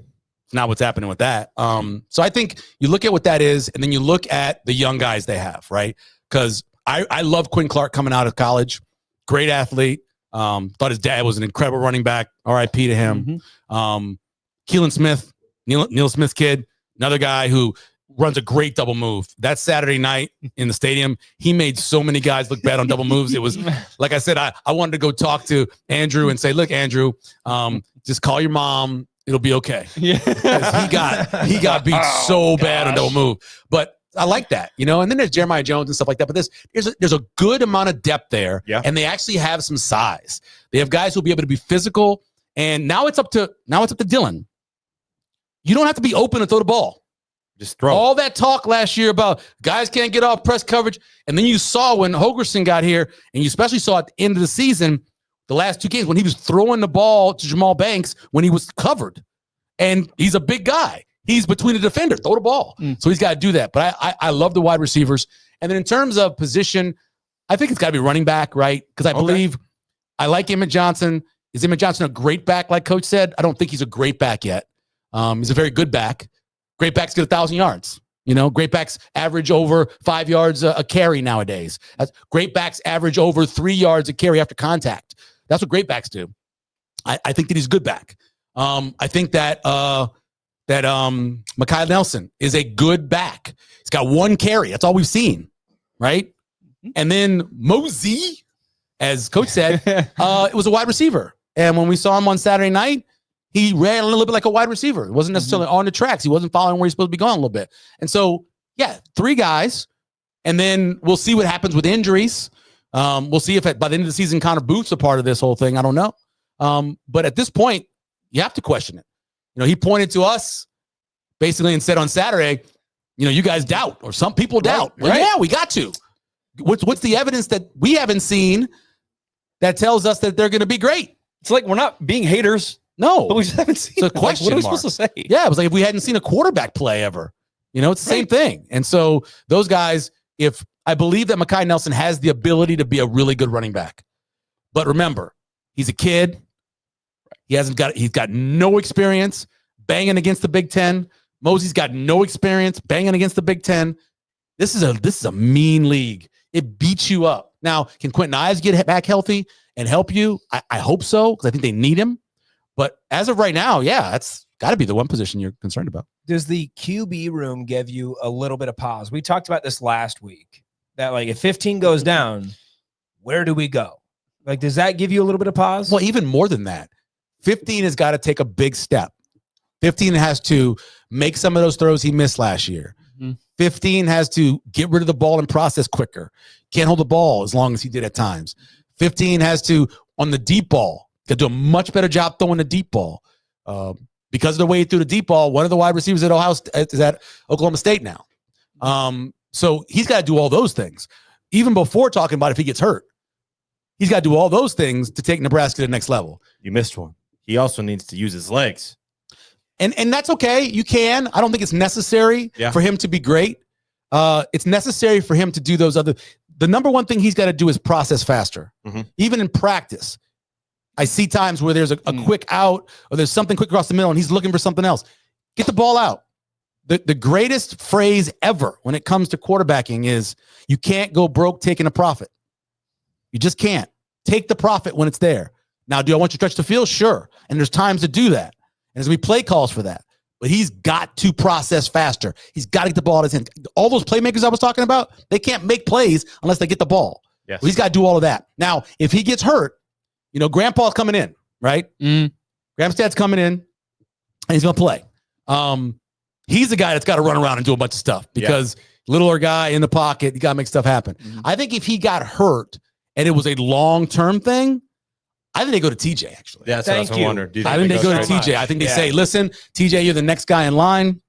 It's not what's happening with that. So I think you look at what that is, and then you look at the young guys they have, right? Because I love Quinn Clark coming out of college. Great athlete. Thought his dad was an incredible running back. RIP to him. Keelan Smith, Neil Smith's kid, another guy who runs a great double move. That Saturday night in the stadium, he made so many guys look bad on double moves. It was, like I said, I wanted to go talk to Andrew and say, look, Andrew, just call your mom. It'll be okay. Yeah. He got beat so bad on double move. But I like that, and then there's Jeremiah Jones and stuff like that. But there's a good amount of depth there. Yeah. And they actually have some size. They have guys who'll be able to be physical. And now it's up to Dylan. You don't have to be open to throw the ball. Just throw. All that talk last year about guys can't get off press coverage. And then you saw when Holgerson got here, and you especially saw at the end of the season, the last two games, when he was throwing the ball to Jamal Banks when he was covered. And he's a big guy. He's between the defender. Throw the ball. So he's got to do that. But I love the wide receivers. And then in terms of position, I think it's got to be running back, right? Because I believe I like Emmett Johnson. Is Emmett Johnson a great back, like Coach said? I don't think he's a great back yet. He's a very good back. Great backs get 1,000 yards. Great backs average over 5 yards a carry nowadays. Great backs average over 3 yards a carry after contact. That's what great backs do. I think that he's a good back. I think that Mekhi Nelson is a good back. He's got one carry. That's all we've seen, right? And then Mosey, as Coach said, it was a wide receiver. And when we saw him on Saturday night, he ran a little bit like a wide receiver. It wasn't necessarily on the tracks. He wasn't following where he's supposed to be going a little bit. And so, yeah, three guys. And then we'll see what happens with injuries. We'll see if by the end of the season, Connor Booth's a part of this whole thing. I don't know. But at this point, you have to question it. He pointed to us basically and said on Saturday, you guys doubt, or some people doubt. Right, well, yeah, we got to. What's the evidence that we haven't seen that tells us that they're going to be great? It's like we're not being haters. No. But we just haven't seen it's a question. What are we mark. supposed to say? Yeah, it was like if we hadn't seen a quarterback play ever. It's the same thing. And so those guys, if I believe that Mekhi Nelson has the ability to be a really good running back. But remember, he's a kid. He's got no experience banging against the Big Ten. Mosey's got no experience banging against the Big Ten. This is a mean league. It beats you up. Now, can Quentin Ives get back healthy and help you? I hope so, because I think they need him. But as of right now, yeah, that's got to be the one position you're concerned about. Does the QB room give you a little bit of pause? We talked about this last week, that like if 15 goes down, where do we go? Like, does that give you a little bit of pause? Well, even more than that. 15 has got to take a big step. 15 has to make some of those throws he missed last year. 15 has to get rid of the ball and process quicker. Can't hold the ball as long as he did at times. 15 has to, on the deep ball, to do a much better job throwing the deep ball. Because of the way he threw the deep ball, one of the wide receivers at is at Oklahoma State now. So he's got to do all those things. Even before talking about if he gets hurt, he's got to do all those things to take Nebraska to the next level. You missed one. He also needs to use his legs. And that's okay. You can. I don't think it's necessary for him to be great. It's necessary for him to do those other. The number one thing he's got to do is process faster. Even in practice, I see times where there's a quick out or there's something quick across the middle and he's looking for something else. Get the ball out. The greatest phrase ever when it comes to quarterbacking is you can't go broke taking a profit. You just can't. Take the profit when it's there. Now, do I want you to stretch the field? Sure. And there's times to do that. And there's going to be play calls for that. But he's got to process faster. He's got to get the ball in his hand. All those playmakers I was talking about, they can't make plays unless they get the ball. Well, he's got to do all of that. Now, if he gets hurt, Grandpa's coming in, right? Gramstad's coming in, and he's going to play. He's the guy that's got to run around and do a bunch of stuff because littler guy in the pocket, you got to make stuff happen. Mm-hmm. I think if he got hurt and it was a long-term thing, I think they go to TJ, actually. Yeah, that's what I wondered. I think they go to TJ. I think they say, listen, TJ, you're the next guy in line.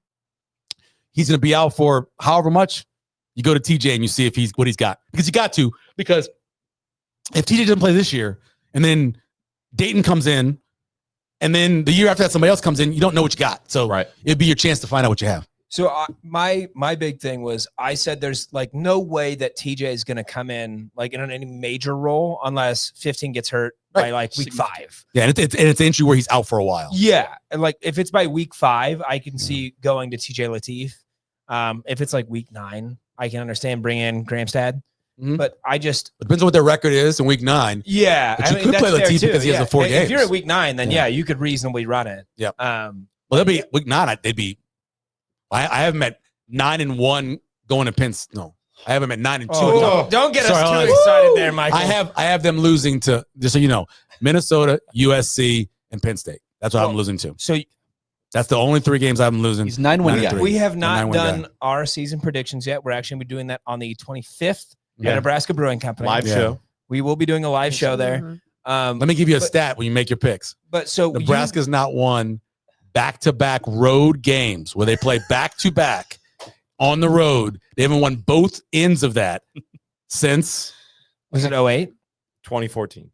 He's going to be out for however much. You go to TJ and you see if he's what he's got. Because you got to. Because if TJ doesn't play this year and then Dayton comes in and then the year after that somebody else comes in, you don't know what you got. So it'd be your chance to find out what you have. So my big thing was I said there's like no way that TJ is going to come in like in any major role unless 15 gets hurt by like week 5. Yeah, and it's an injury where he's out for a while. Yeah, and like if it's by week 5, I can see going to TJ Lateef. If it's like week 9, I can understand bringing in Gramstad. Mhm. But I just It depends on what their record is in week 9. yeah, But you could play that's Lateef fair, because he has too. the 4 games. If you're at week 9, then you could reasonably run it. Yep. Well, They'll be week 9. They'd be. I have them at 9-1 going to Pence. No, I have them at 9-2. Don't get Sorry, us hold too on. excited there, Michael. I have them losing to, just so you know, Minnesota, USC, and Penn State. That's what I'm losing to. So That's the only 3 games I'm losing. He's 9-1 guy. we have not 9-1 done guy. our season predictions yet. We're actually doing that on the 25th Yeah. at Nebraska Brewing Company. Live Yeah. show. We will be doing a live show there. Let me give you a but- stat when you make your picks. But so Nebraska's not won back-to-back road games where they play back-to-back on the road. They haven't won both ends of that since was it 08? 2014.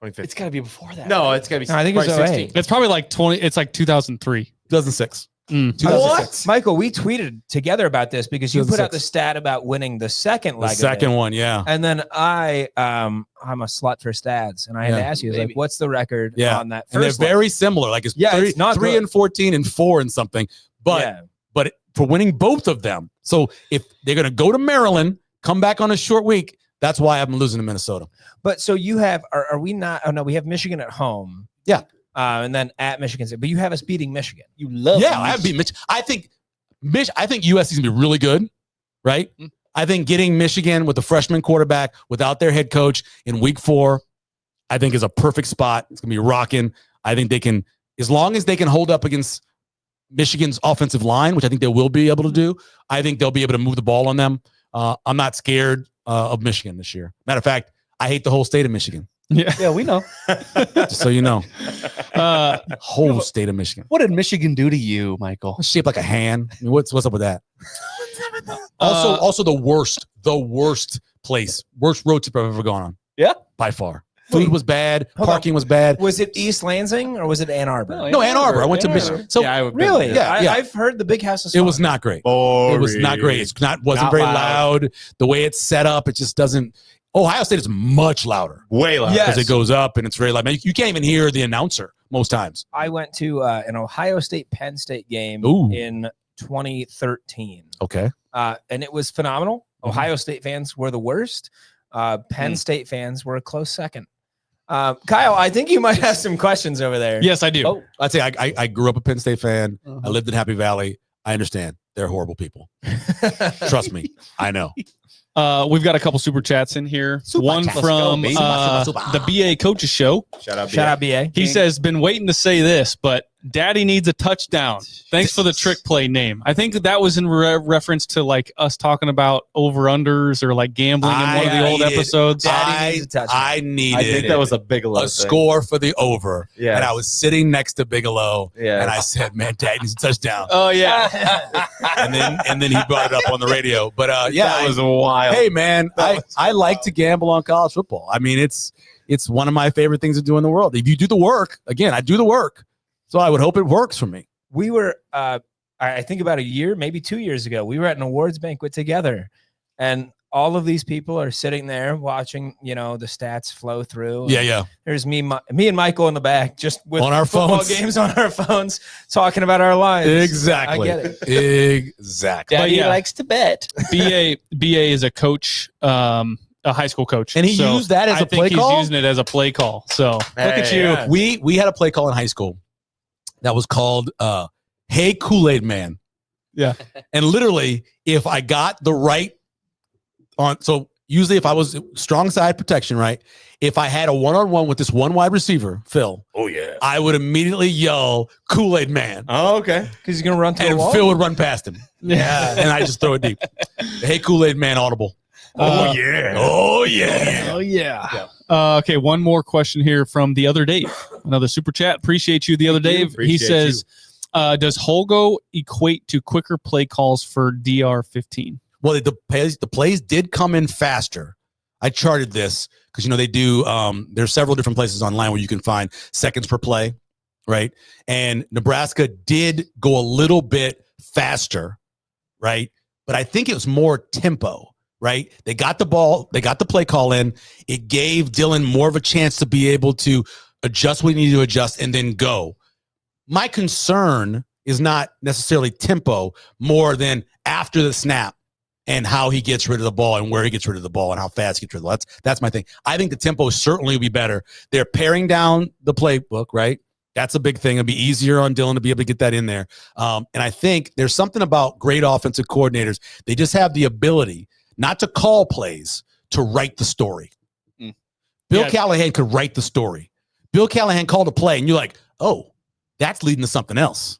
2015. It's got to be before that. No, it's gotta be. No, I think it was probably 08. It's probably like 20. It's like 2003. 2006. 2006. Michael, we tweeted together about this because you put out 2006. the stat about winning the second The leg. second of it. one, yeah. And then I'm a slut for stats, and I had to ask you, like, what's the record Yeah. on that And they're first leg? very similar. Like it's Yeah, 3, it's not 3 good. and 14 and 4 and something. But Yeah. but for winning both of them. So if they're going to go to Maryland, come back on a short week, that's why I'm losing to Minnesota. But so you have, are we not? Oh no, we have Michigan at home. Yeah. And then at Michigan State, but you have us beating Michigan. You love Yeah, I have beat Mitch. I think USC is going to be really good, right? I think getting Michigan with the freshman quarterback without their head coach in week 4, I think is a perfect spot. It's going to be rocking. I think they can, as long as they can hold up against Michigan's offensive line, which I think they will be able to do, I think they'll be able to move the ball on them. I'm not scared of Michigan this year. Matter of fact, I hate the whole state of Michigan. Yeah, we know. Just so you know, whole state of Michigan. What did Michigan do to you, Michael? It's shaped like a hand. I mean, what's up with that? Also the worst place, worst road trip I've ever gone on. Yeah? By far. Food was bad. Hold on. Parking was bad. Was it East Lansing or was it Ann Arbor? No, Ann Arbor. I went to Ann Michigan. So Really? Yeah, yeah. I've heard the big house is it was not great. It was not great. It's wasn't Not very loud. loud. The way it's set up, it just doesn't. Ohio State is much louder Way loud. Yeah. because it goes up and it's very loud. You can't even hear the announcer most times. I went to an Ohio State Penn State game Ooh. in 2013. Okay. And it was phenomenal. Ohio State fans were the worst. Penn State fans were a close second. Kyle, I think you might have some questions over there. Yes, I do. Oh. I'd say I grew up a Penn State fan. I lived in Happy Valley. I understand. They're horrible people. Trust me. I know. We've got a couple super chats in here. One chats. from Let's go, baby. the BA Coaches Show. Shout out. Shout out, BA. He says, been waiting to say this, but Daddy needs a touchdown. Thanks for the trick play name. I think that was in reference to like us talking about over-unders or like gambling in one of the old episodes. Daddy needs a touchdown. I needed I think that was a Bigelow a score for the over. Yeah. And I was sitting next to Bigelow. Yeah. And I said, man, Dad needs a touchdown. Oh, yeah. and then he brought it up on the radio. But yeah, that was wild. hey man, I like to gamble on college football. I mean, it's one of my favorite things to do in the world. If you do the work, again, I do the work. So I would hope it works for me. We were, I think about a year, maybe 2 years ago, we were at an awards banquet together, and all of these people are sitting there watching, the stats flow through. Yeah, yeah. There's me and Michael in the back, just with On our football phones. games on our phones, talking about our lives. Exactly. I get it. Exactly. But yeah. likes to bet. BA is a coach, a high school coach. And he used that as I a play think call? he's using it as a play call. So look at you. yeah. We had a play call in high school that was called Hey Kool-Aid Man. Yeah. And literally, if I got the right on, so usually if I was strong side protection, right? If I had a one-on-one with this one wide receiver, Phil, I would immediately yell Kool-Aid Man. Oh, okay. Because he's going to run through the And wall. Phil would run past him. Yeah. And I just throw it deep. Hey, Kool-Aid Man audible. Oh, yeah. Oh, yeah. Oh yeah. Okay, one more question here from the other Dave. Another super chat. Appreciate you, the other Dave. He Appreciate says, "Does Holgo equate to quicker play calls for DR15?" Well, the plays did come in faster. I charted this because, they do, there's several different places online where you can find seconds per play, right? And Nebraska did go a little bit faster, right? But I think it was more tempo, right? They got the ball, they got the play call in. It gave Dylan more of a chance to be able to adjust what he needed to adjust and then go. My concern is not necessarily tempo more than after the snap and how he gets rid of the ball and where he gets rid of the ball and how fast he gets rid of the ball. That's my thing. I think the tempo certainly will be better. They're paring down the playbook, right? That's a big thing. It'll be easier on Dylan to be able to get that in there. And I think there's something about great offensive coordinators. They just have the ability not to call plays, to write the story. Bill Callahan could write the story. Bill Callahan called a play, and you're like, oh, that's leading to something else.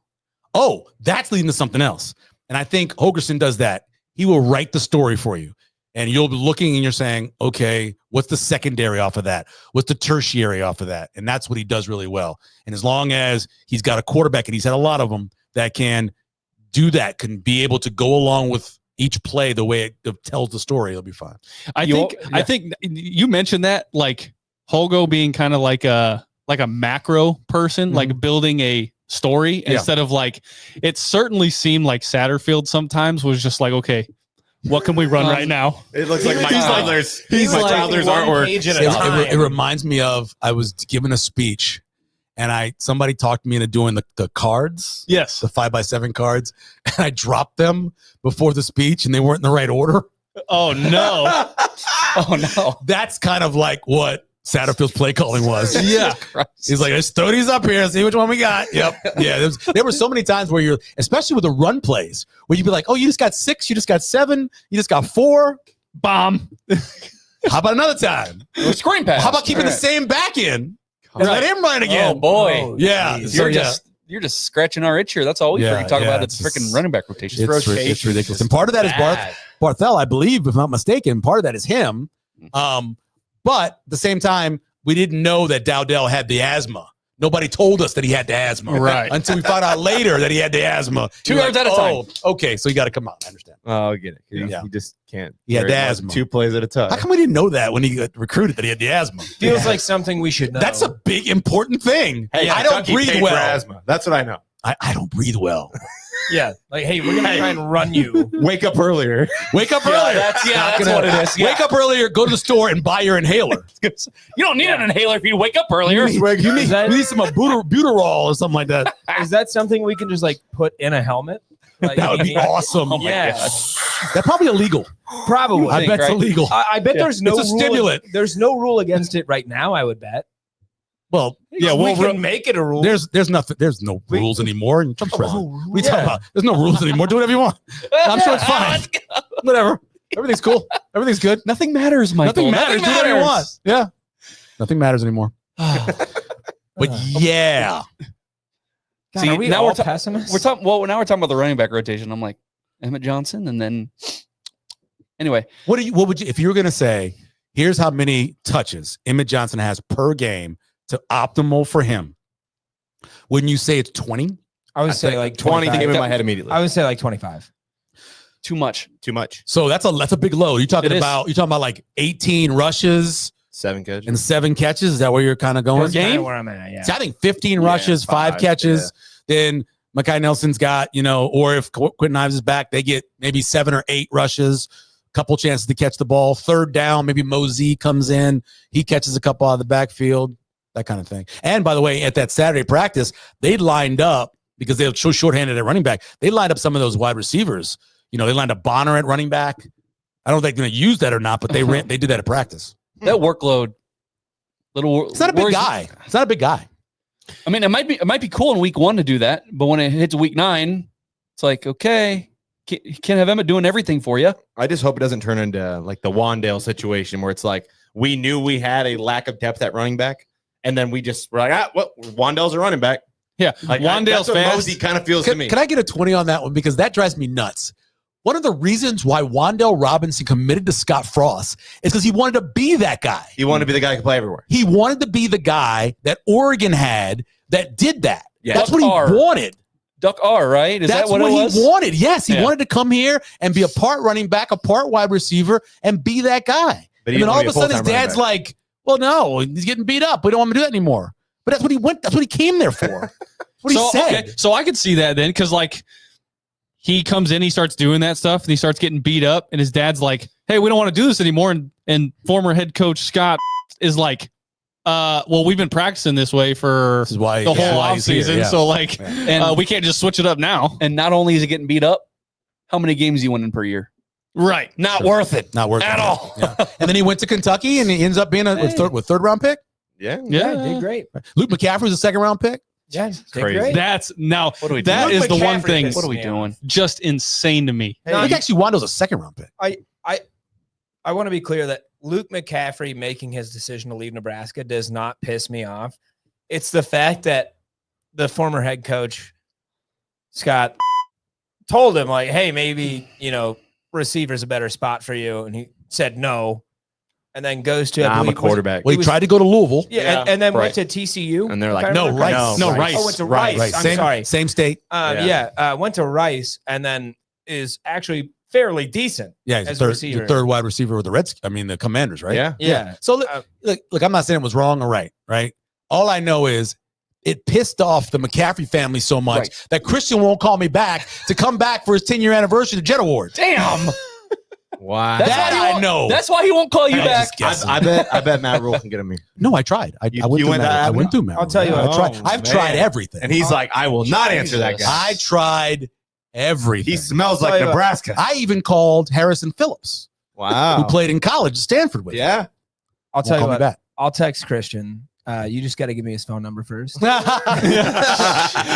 Oh, that's leading to something else. And I think Holgorsen does that. He will write the story for you. And you'll be looking and you're saying, okay, what's the secondary off of that? What's the tertiary off of that? And that's what he does really well. And as long as he's got a quarterback, and he's had a lot of them that can do that, can be able to go along with each play the way it tells the story, it'll be fine. I think you mentioned that, like Holgo being kind of like a macro person, like building a story instead of like, it certainly seemed like Satterfield sometimes was just like, okay, what can we run right now? It looks like my toddler's artwork. It reminds me of, I was giving a speech and somebody talked me into doing the cards. Yes. The 5x7 cards. And I dropped them before the speech and they weren't in the right order. Oh no. Oh no. That's kind of like what Satterfield's play calling was. Yeah. He's like, let's throw these up here, see which one we got. Yep. Yeah. There were so many times where especially with the run plays, where you'd be like, oh, you just got 6, you just got 7, you just got 4. Bomb. How about another time? Screen pass. How about keeping the same back in and let him run again? Oh boy. Yeah. You're just scratching our itch here. That's all we freaking talk about. It's freaking running back rotation. It's ridiculous. And part of that is Barthel, I believe, if I'm not mistaken. Part of that is him. But at the same time, we didn't know that Dowdell had the asthma. Nobody told us that he had the asthma. Right. Until we found out later that he had the asthma. 2 yards at a time. Okay, so you got to come out. I understand. Oh, I get it. Yeah. He just can't. He had carry the more than asthma. 2 plays at a time. How come we didn't know that when he got recruited that he had the asthma? Feels like something we should know. That's a big, important thing. Hey, I don't Kentucky breathe paid for well. asthma. That's what I know. I don't breathe well. Yeah. Like, hey, we're going to try and run you. Wake up earlier. Wake up earlier. That's what it is. Wake up earlier, go to the store and buy your inhaler. You don't need an inhaler if you wake up earlier. We need some Buterol or something like that. Is that something we can just like put in a helmet? Like, That would be awesome. Yeah. That's probably illegal. Probably. I bet it's illegal. I bet there's no It's a rule. stimulant. There's no rule against it right now, I would bet. Well, yeah, we can make it a rule. there's nothing. There's no rules anymore. And Trump's president. We talk Yeah. about there's no rules anymore. Do whatever you want. I'm sure it's fine. Whatever. Everything's cool. Everything's good. Nothing matters, Michael. Nothing matters. Do whatever you want. Yeah. Nothing matters anymore. But yeah. God, See, are we now all we're pessimists? Now we're talking about the running back rotation. I'm like, Emmett Johnson, and then anyway. What would you, if you were going to say, here's how many touches Emmett Johnson has per game to optimal for him? Wouldn't you say it's 20? I would say like 20 25. came in my head immediately. I would say like 25. Too much. Too much. So that's a big load. You're talking about like 18 rushes 7 catches. and 7 catches. Is that where you're kind of going? That's kinda where I'm at, yeah. So I think 15 rushes, 5 catches. Then Mekhi Nelson's got, or if Quentin Ives is back, they get maybe 7 or 8 rushes, couple chances to catch the ball. 3rd down, maybe Mosey comes in. He catches a couple out of the backfield, that kind of thing. And by the way, at that Saturday practice, they lined up, because they were so shorthanded at running back, they lined up some of those wide receivers. They lined up Bonner at running back. I don't know if they're going to use that or not, but they did that at practice. That workload, It's not a big guy. It's not a big guy. I mean, it might be cool in week 1 to do that, but when it hits week 9, it's like, okay, Can't have Emmett doing everything for you. I just hope it doesn't turn into like the Wandale situation where it's like we knew we had a lack of depth at running back, and then we just were like, well, Wandale's a running back. Yeah, Like Wandale's that's what fast. Mosey kind of feels to me. Can I get a 20 on that one? Because that drives me nuts. One of the reasons why Wandale Robinson committed to Scott Frost is because he wanted to be that guy. He wanted to be the guy who could play everywhere. He wanted to be the guy that Oregon had that did that. Yeah. That's what he wanted. Duck R, right? Is That's that what it was? he wanted. Yes, he Yeah. wanted to come here and be a part running back, a part wide receiver, and be that guy. But And then all of a a sudden his full-time running dad's back. like, well, no, he's getting beat up. We don't want him to do that anymore. But that's what he went. That's what he came there for. What he said. Okay, so I could see that then, because like he comes in, he starts doing that stuff, and he starts getting beat up, and his dad's like, "Hey, we don't want to do this anymore." And former head coach Scott is like, well, we've been practicing this way for This is why the whole why he's here, offseason, yeah. so like And we can't just switch it up now. and not only is he getting beat up, how many games is he winning per year? Right. Not worth it. Not worth At it. all. Yeah. And then he went to Kentucky, and he ends up being a third round pick. Yeah. Yeah, Yeah. did great. Luke McCaffrey was a second round pick. Yeah, did Crazy. great. That's now What are we that doing? is the Luke one McCaffrey thing pissed What are we me doing? just insane to me. Hey, I think actually Wando's a second round pick. I want to be clear that Luke McCaffrey making his decision to leave Nebraska does not piss me off. It's the fact that the former head coach, Scott, told him, like, hey, maybe, receiver's a better spot for you. And he said no. And then goes to, I'm a was it- quarterback. Well, he tried to go to Louisville. Yeah, and then right. went to TCU. And they're like, if I no, remember Rice. correctly. No, Rice. Oh, went to Rice. I'm same, sorry. Same state. Went to Rice and then is actually fairly decent. Yeah, he's as the a third, receiver. the third wide receiver with the the Commanders, right? Yeah. Yeah. So look, I'm not saying it was wrong or right? All I know is it pissed off the McCaffrey family so much Right. that Christian won't call me back to come back for his 10-year anniversary of the Jet Awards. Damn. Wow. That's That why he I won't- know. That's why he won't call you I'm back. just guessing. I bet Matt Rhule can get him here. No, I tried. I You- went you through went Matt. that I went avenue? through Matt. I'll tell you I what. tried. Oh, I've man. tried everything. And he's like, I will not answer that Jesus. guy. I tried everything. He smells I'll like tell you what. Nebraska. I even called Harrison Phillips, Wow. who played in college at Stanford with him. Yeah. I'll Won't tell you call me what. back. I'll text Christian. You just got to give me his phone number first.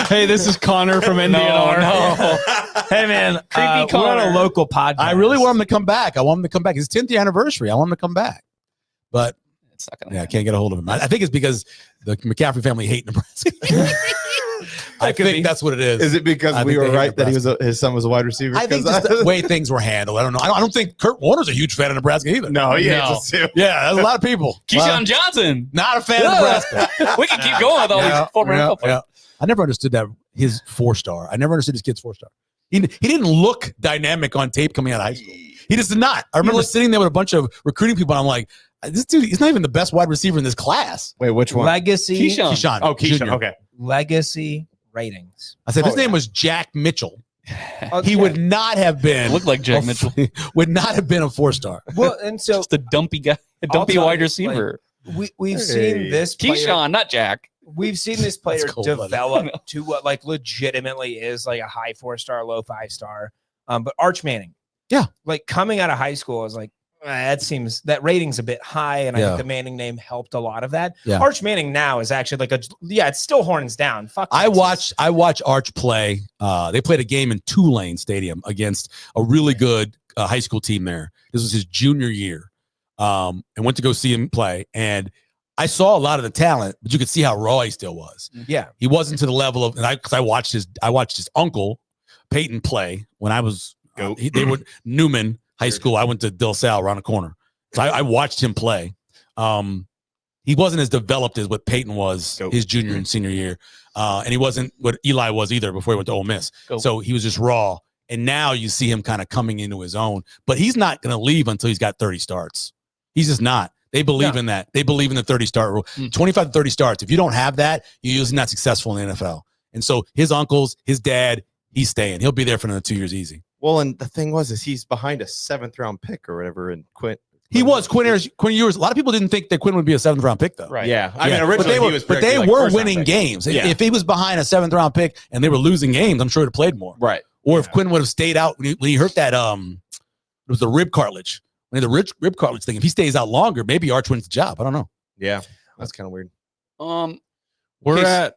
Hey, this is Connor from NBNR. No. Hey, man. Creepy We're on a Connor. local podcast. I really want him to come back. I want him to come back. His 10th year anniversary. I want him to come back. But It's not gonna yeah, I can't get a hold of him. I think it's because the McCaffrey family hate Nebraska. I could think be. that's what it is. Is it because I we think were they hate right that his son was a wide receiver? I think 'Cause just the way things were handled. I don't know. I don't think Kurt Warner's a huge fan of Nebraska either. no, he No. hates us too. Yeah, there's a lot of people. Keyshawn Johnson. Not a fan of Nebraska. We can keep going with all these former NFL players. I never understood that his 4-star. I never understood his kid's 4-star. He didn't look dynamic on tape coming out of high school. He just did not. I remember sitting there with a bunch of recruiting people, and I'm like, this dude, he's not even the best wide receiver in this class. Wait, which one? Legacy. Keyshawn. Oh, Keyshawn. Junior. Okay. Legacy ratings. I said, if his Oh, name yeah. was Jack Mitchell, Oh, he yeah. would not have been. Looked like Jack Mitchell. Would not have been a 4-star. Well, and so Just a dumpy guy, a I'll dumpy tell wide you, receiver. we've Hey. seen this player, Keyshawn, not Jack. we've seen this player cool, buddy. develop to what like legitimately is like a high 4-star, low 5-star. But Arch Manning, Yeah. like coming out of high school, I was like, that rating's a bit high, and I Yeah. think the Manning name helped a lot of that. Yeah. Arch Manning now is actually like it's still horns down. Fuck. I Texas. watched Arch play. They played a game in Tulane Stadium against a really good high school team there. This was his junior year, and went to go see him play. And I saw a lot of the talent, but you could see how raw he still was. Yeah. He wasn't to the level of, because I watched his uncle Peyton play when I was. They were Newman High School. I went to Del Sal around the corner, so I watched him play. He wasn't as developed as what Peyton was his junior and senior year, and he wasn't what Eli was either before he went to Ole Miss. So he was just raw. And now you see him kind of coming into his own, but he's not going to leave until he's got 30 starts. He's just not. They believe in that. They believe in the 30 start rule. 25 to 30 starts. If you don't have that, you're usually not successful in the NFL. And so his uncles, his dad, he's staying. He'll be there for another 2 years easy. Well, and the thing is he's behind a 7th round pick or whatever. And Quinn Ewers. A lot of people didn't think that Quinn would be a 7th round pick, though. Right. Yeah. I Yeah. mean, originally he was but they predicted like were first round winning pick. games. Yeah. If he was behind a 7th round pick and they were losing games, I'm sure he'd have played more. Right. Or if Quinn would have stayed out when he hurt that, it was the rib cartilage. When he had the rib cartilage thing, if he stays out longer, maybe Arch wins the job. I don't know. Yeah. That's kind of weird.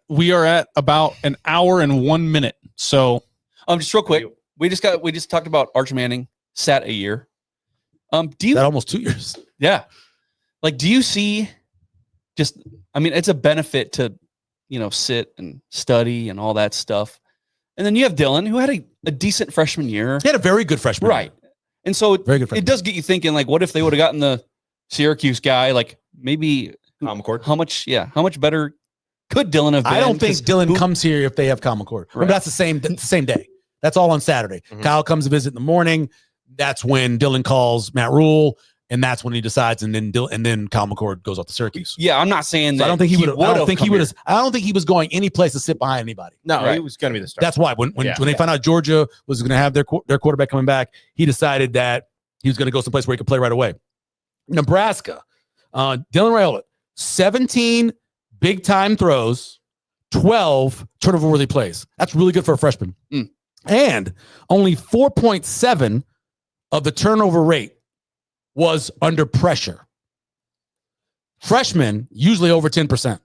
We are at about an hour and 1 minute. So Just real quick, we just talked about Arch Manning sat a year. Do you That almost 2 years. Yeah. Like, do you see it's a benefit to, sit and study and all that stuff. And then you have Dylan, who had a decent freshman year. He had a very good freshman Right. year. And so Very good it does get you thinking, like, what if they would have gotten the Syracuse guy? Like, maybe Common Core. how much better could Dylan have been? I don't think Dylan comes here if they have Common Core. Remember, that's the same day. That's all on Saturday. Mhm. Kyle comes to visit in the morning. That's when Dylan calls Matt Rhule, and that's when he decides. And then Kyle McCord goes off to Syracuse. Yeah, I'm not saying So that. I don't think he would. I don't think he come would. I don't think he was going any place to sit behind anybody. No, Right. he was going to be the starter. That's why when Yeah. they found out Georgia was going to have their quarterback coming back, he decided that he was going to go someplace where he could play right away. Nebraska, Dylan Rhule, 17 big time throws, 12 turnover worthy plays. That's really good for a freshman. Mm. And only 4.7 of the turnover rate was under pressure. Freshmen usually over 10%.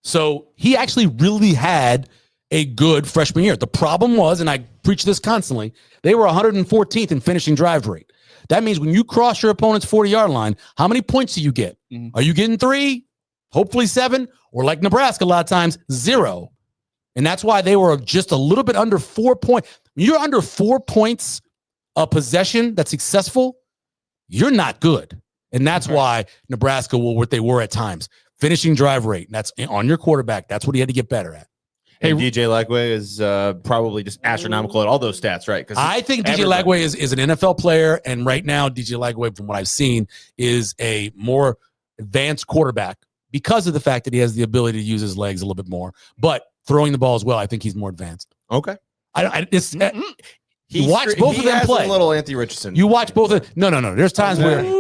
So he actually really had a good freshman year. The problem was, and I preach this constantly, they were 114th in finishing drive rate. That means when you cross your opponent's 40-yard line, how many points do you get? Mhm. Are you getting 3? Hopefully 7? Or like Nebraska a lot of times, 0. And that's why they were just a little bit under 4 points. When you're under 4 points a possession that's successful, you're not good. And that's why Nebraska were what they were at times. Finishing drive rate. That's on your quarterback. That's what he had to get better at. And DJ Lagway is probably just astronomical at all those stats, right? Because I think DJ Lagway is an NFL player. And right now, DJ Lagway, from what I've seen, is a more advanced quarterback because of the fact that he has the ability to use his legs a little bit more. But throwing the ball as well, I think he's more advanced. Okay. You watch both of them play. A little Anthony Richardson. You watch both of no. There's times where don't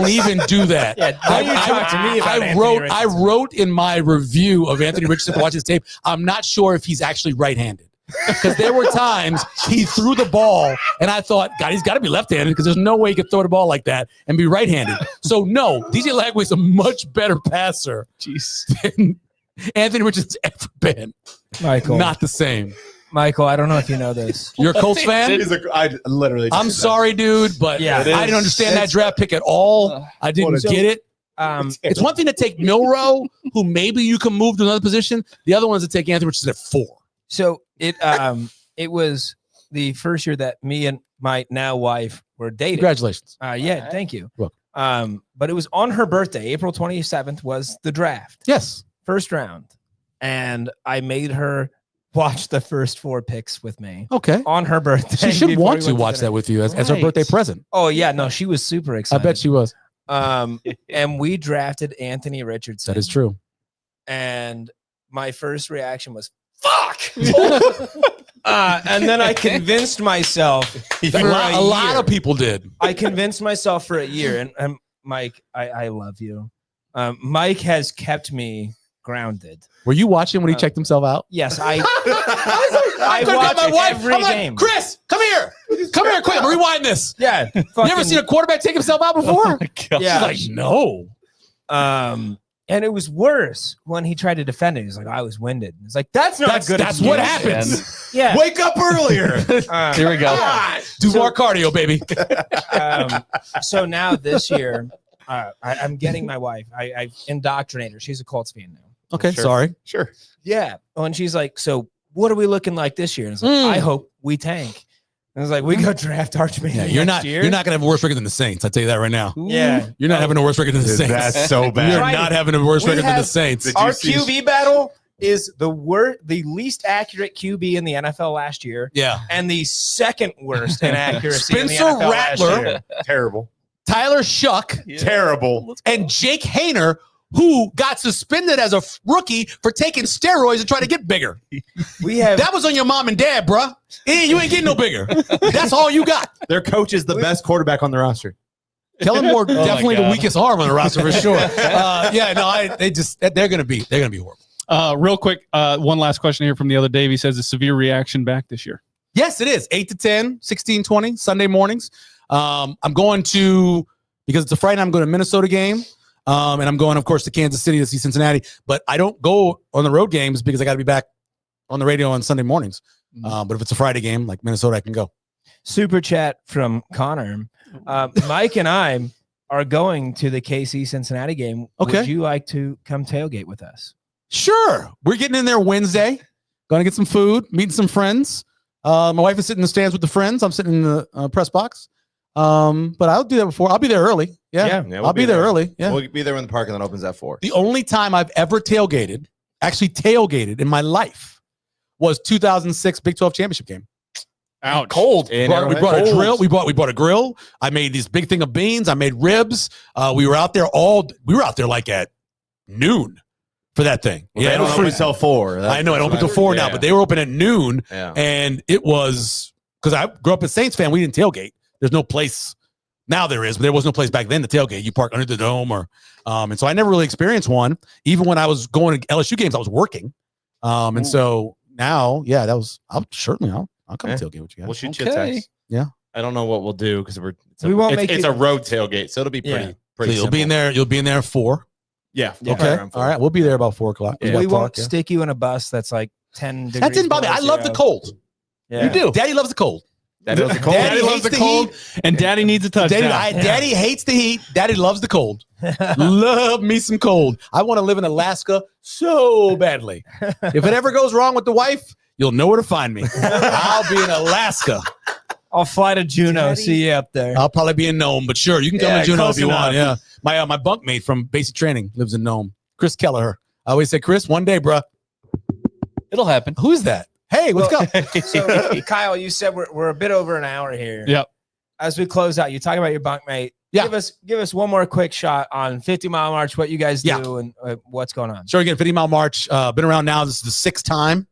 even do that. Yeah, don't you talk to me about I wrote in my review of Anthony Richardson, watch his tape. I'm not sure if he's actually right-handed. Because there were times he threw the ball and I thought, God, he's got to be left-handed because there's no way he could throw the ball like that and be right-handed. So no, DJ Lagway is a much better passer than Anthony Richardson's ever been. Michael. Not the same. Michael, I don't know if you know this. You're a Colts fan? I literally. I'm sorry, dude, but Yeah. I didn't understand that draft pick at all. I didn't get it. It's one thing to take Milroe, who maybe you can move to another position. The other one is to take Anthony Richardson at 4. So it was the first year that me and my now wife were dating. Congratulations. Yeah, thank you. Welcome. But it was on her birthday. April 27th was the draft. Yes. First round. And I made her watch the first 4 picks with me Okay. on her birthday. She should before want we to went watch dinner. that with you as her birthday present. Oh yeah, no, she was super I excited. bet she was. And we drafted Anthony Richardson. That is true. And my first reaction was fuck. And then I convinced myself for A lot of people did. I convinced myself for a year, and Mike, I love you. Mike has kept me grounded. Were you watching when he checked himself out? Yes, I could've got watch every I'm like, game. Chris, come here. Come here, quick. Rewind this. Yeah, You ever seen a quarterback take himself out before? Yeah. She's like, no. And it was worse when he tried to defend it. He's like, I was winded. It's like, that's not good. That's what excuse. happens. Yeah. Wake up earlier. Here we go. Do more cardio, baby. So now this year, I'm getting my wife. I indoctrinate her. She's a Colts fan now. Okay, Sure. sorry. Sure. Yeah. And she's like, so what are we looking like this year? And it's like, I hope we tank. And it's like, we go draft Archman. Yeah, you're not going to have a worse record than the Saints. I'll tell you that right now. Yeah. You're not having a worse record than the Saints. That's so You're bad. Right. not having a worse We record than the have- Saints. Our QB battle is the least accurate QB in the NFL last year, Yeah. and the second worst in accuracy in the Spencer NFL last Rattler. year. Terrible. Tyler Shuck Terrible. and Jake Hayner, who got suspended as a rookie for taking steroids and trying to get bigger. We have That was on your mom and dad, bruh. You ain't getting no bigger. That's all you got. Their coach is the best quarterback on the roster. Kellen Moore definitely the God. weakest arm on the roster for sure. They're gonna be horrible. Real quick, one last question here from the other Dave. He says a severe reaction back this year. Yes, it is. 8 to 10, 16, 20, Sunday mornings. I'm going to, because it's a Friday night, I'm going to Minnesota game. And I'm going, of course, to Kansas City to see Cincinnati. But I don't go on the road games because I got to be back on the radio on Sunday mornings. But if it's a Friday game like Minnesota, I can go. Super chat from Connor. Mike and I are going to the KC Cincinnati game. Okay. Would you like to come tailgate with us? Sure. We're getting in there Wednesday. Going to get some food, meeting some friends. My wife is sitting in the stands with the friends. I'm sitting in the press box. But I'll do that before. I'll be there early. Yeah, we'll I'll be there early. Yeah. We'll be there when the parking lot opens at 4. The only time I've ever actually tailgated in my life was 2006 Big 12 championship game. Ouch. Cold. We brought a grill. We bought a grill. I made this big thing of beans. I made ribs. We were out there like at noon for that thing. Well, they don't open until 4. I know it opened until 4 now, but they were open at noon. Yeah. And it was because I grew up a Saints fan. We didn't tailgate. There's no place. Now there is, but there was no place back then to tailgate. You park under the dome and so I never really experienced one. Even when I was going to LSU games, I was working. And so now, I'll come tailgate with you guys. We'll shoot you a text. Yeah. I don't know what we'll do because it's a road tailgate, so it'll be pretty. So you'll be in there. You'll be in there at 4. Yeah. Okay. All right. We'll be there about 4 o'clock. We won't stick you in a bus that's like 10 degrees. That didn't bother me. I love the cold. Yeah. You do. Daddy loves the cold. Daddy loves the cold. Daddy loves the cold, and Daddy needs a touchdown. Daddy hates the heat. Daddy loves the cold. Love me some cold. I want to live in Alaska so badly. If it ever goes wrong with the wife, you'll know where to find me. I'll be in Alaska. I'll fly to Juneau. See you up there. I'll probably be in Nome, but sure, you can come to Juneau if you want. Yeah, my bunkmate from basic training lives in Nome. Chris Kelleher. I always say, Chris, one day, bruh. It'll happen. Who's that? Hey, what's up? So, Kyle, you said we're a bit over an hour here. Yep. As we close out, you talk about your bunkmate. Yeah. Give us one more quick shot on 50 Mile March, what you guys do and what's going on. Sure, again, 50 Mile March. Been around now. This is the 6th time,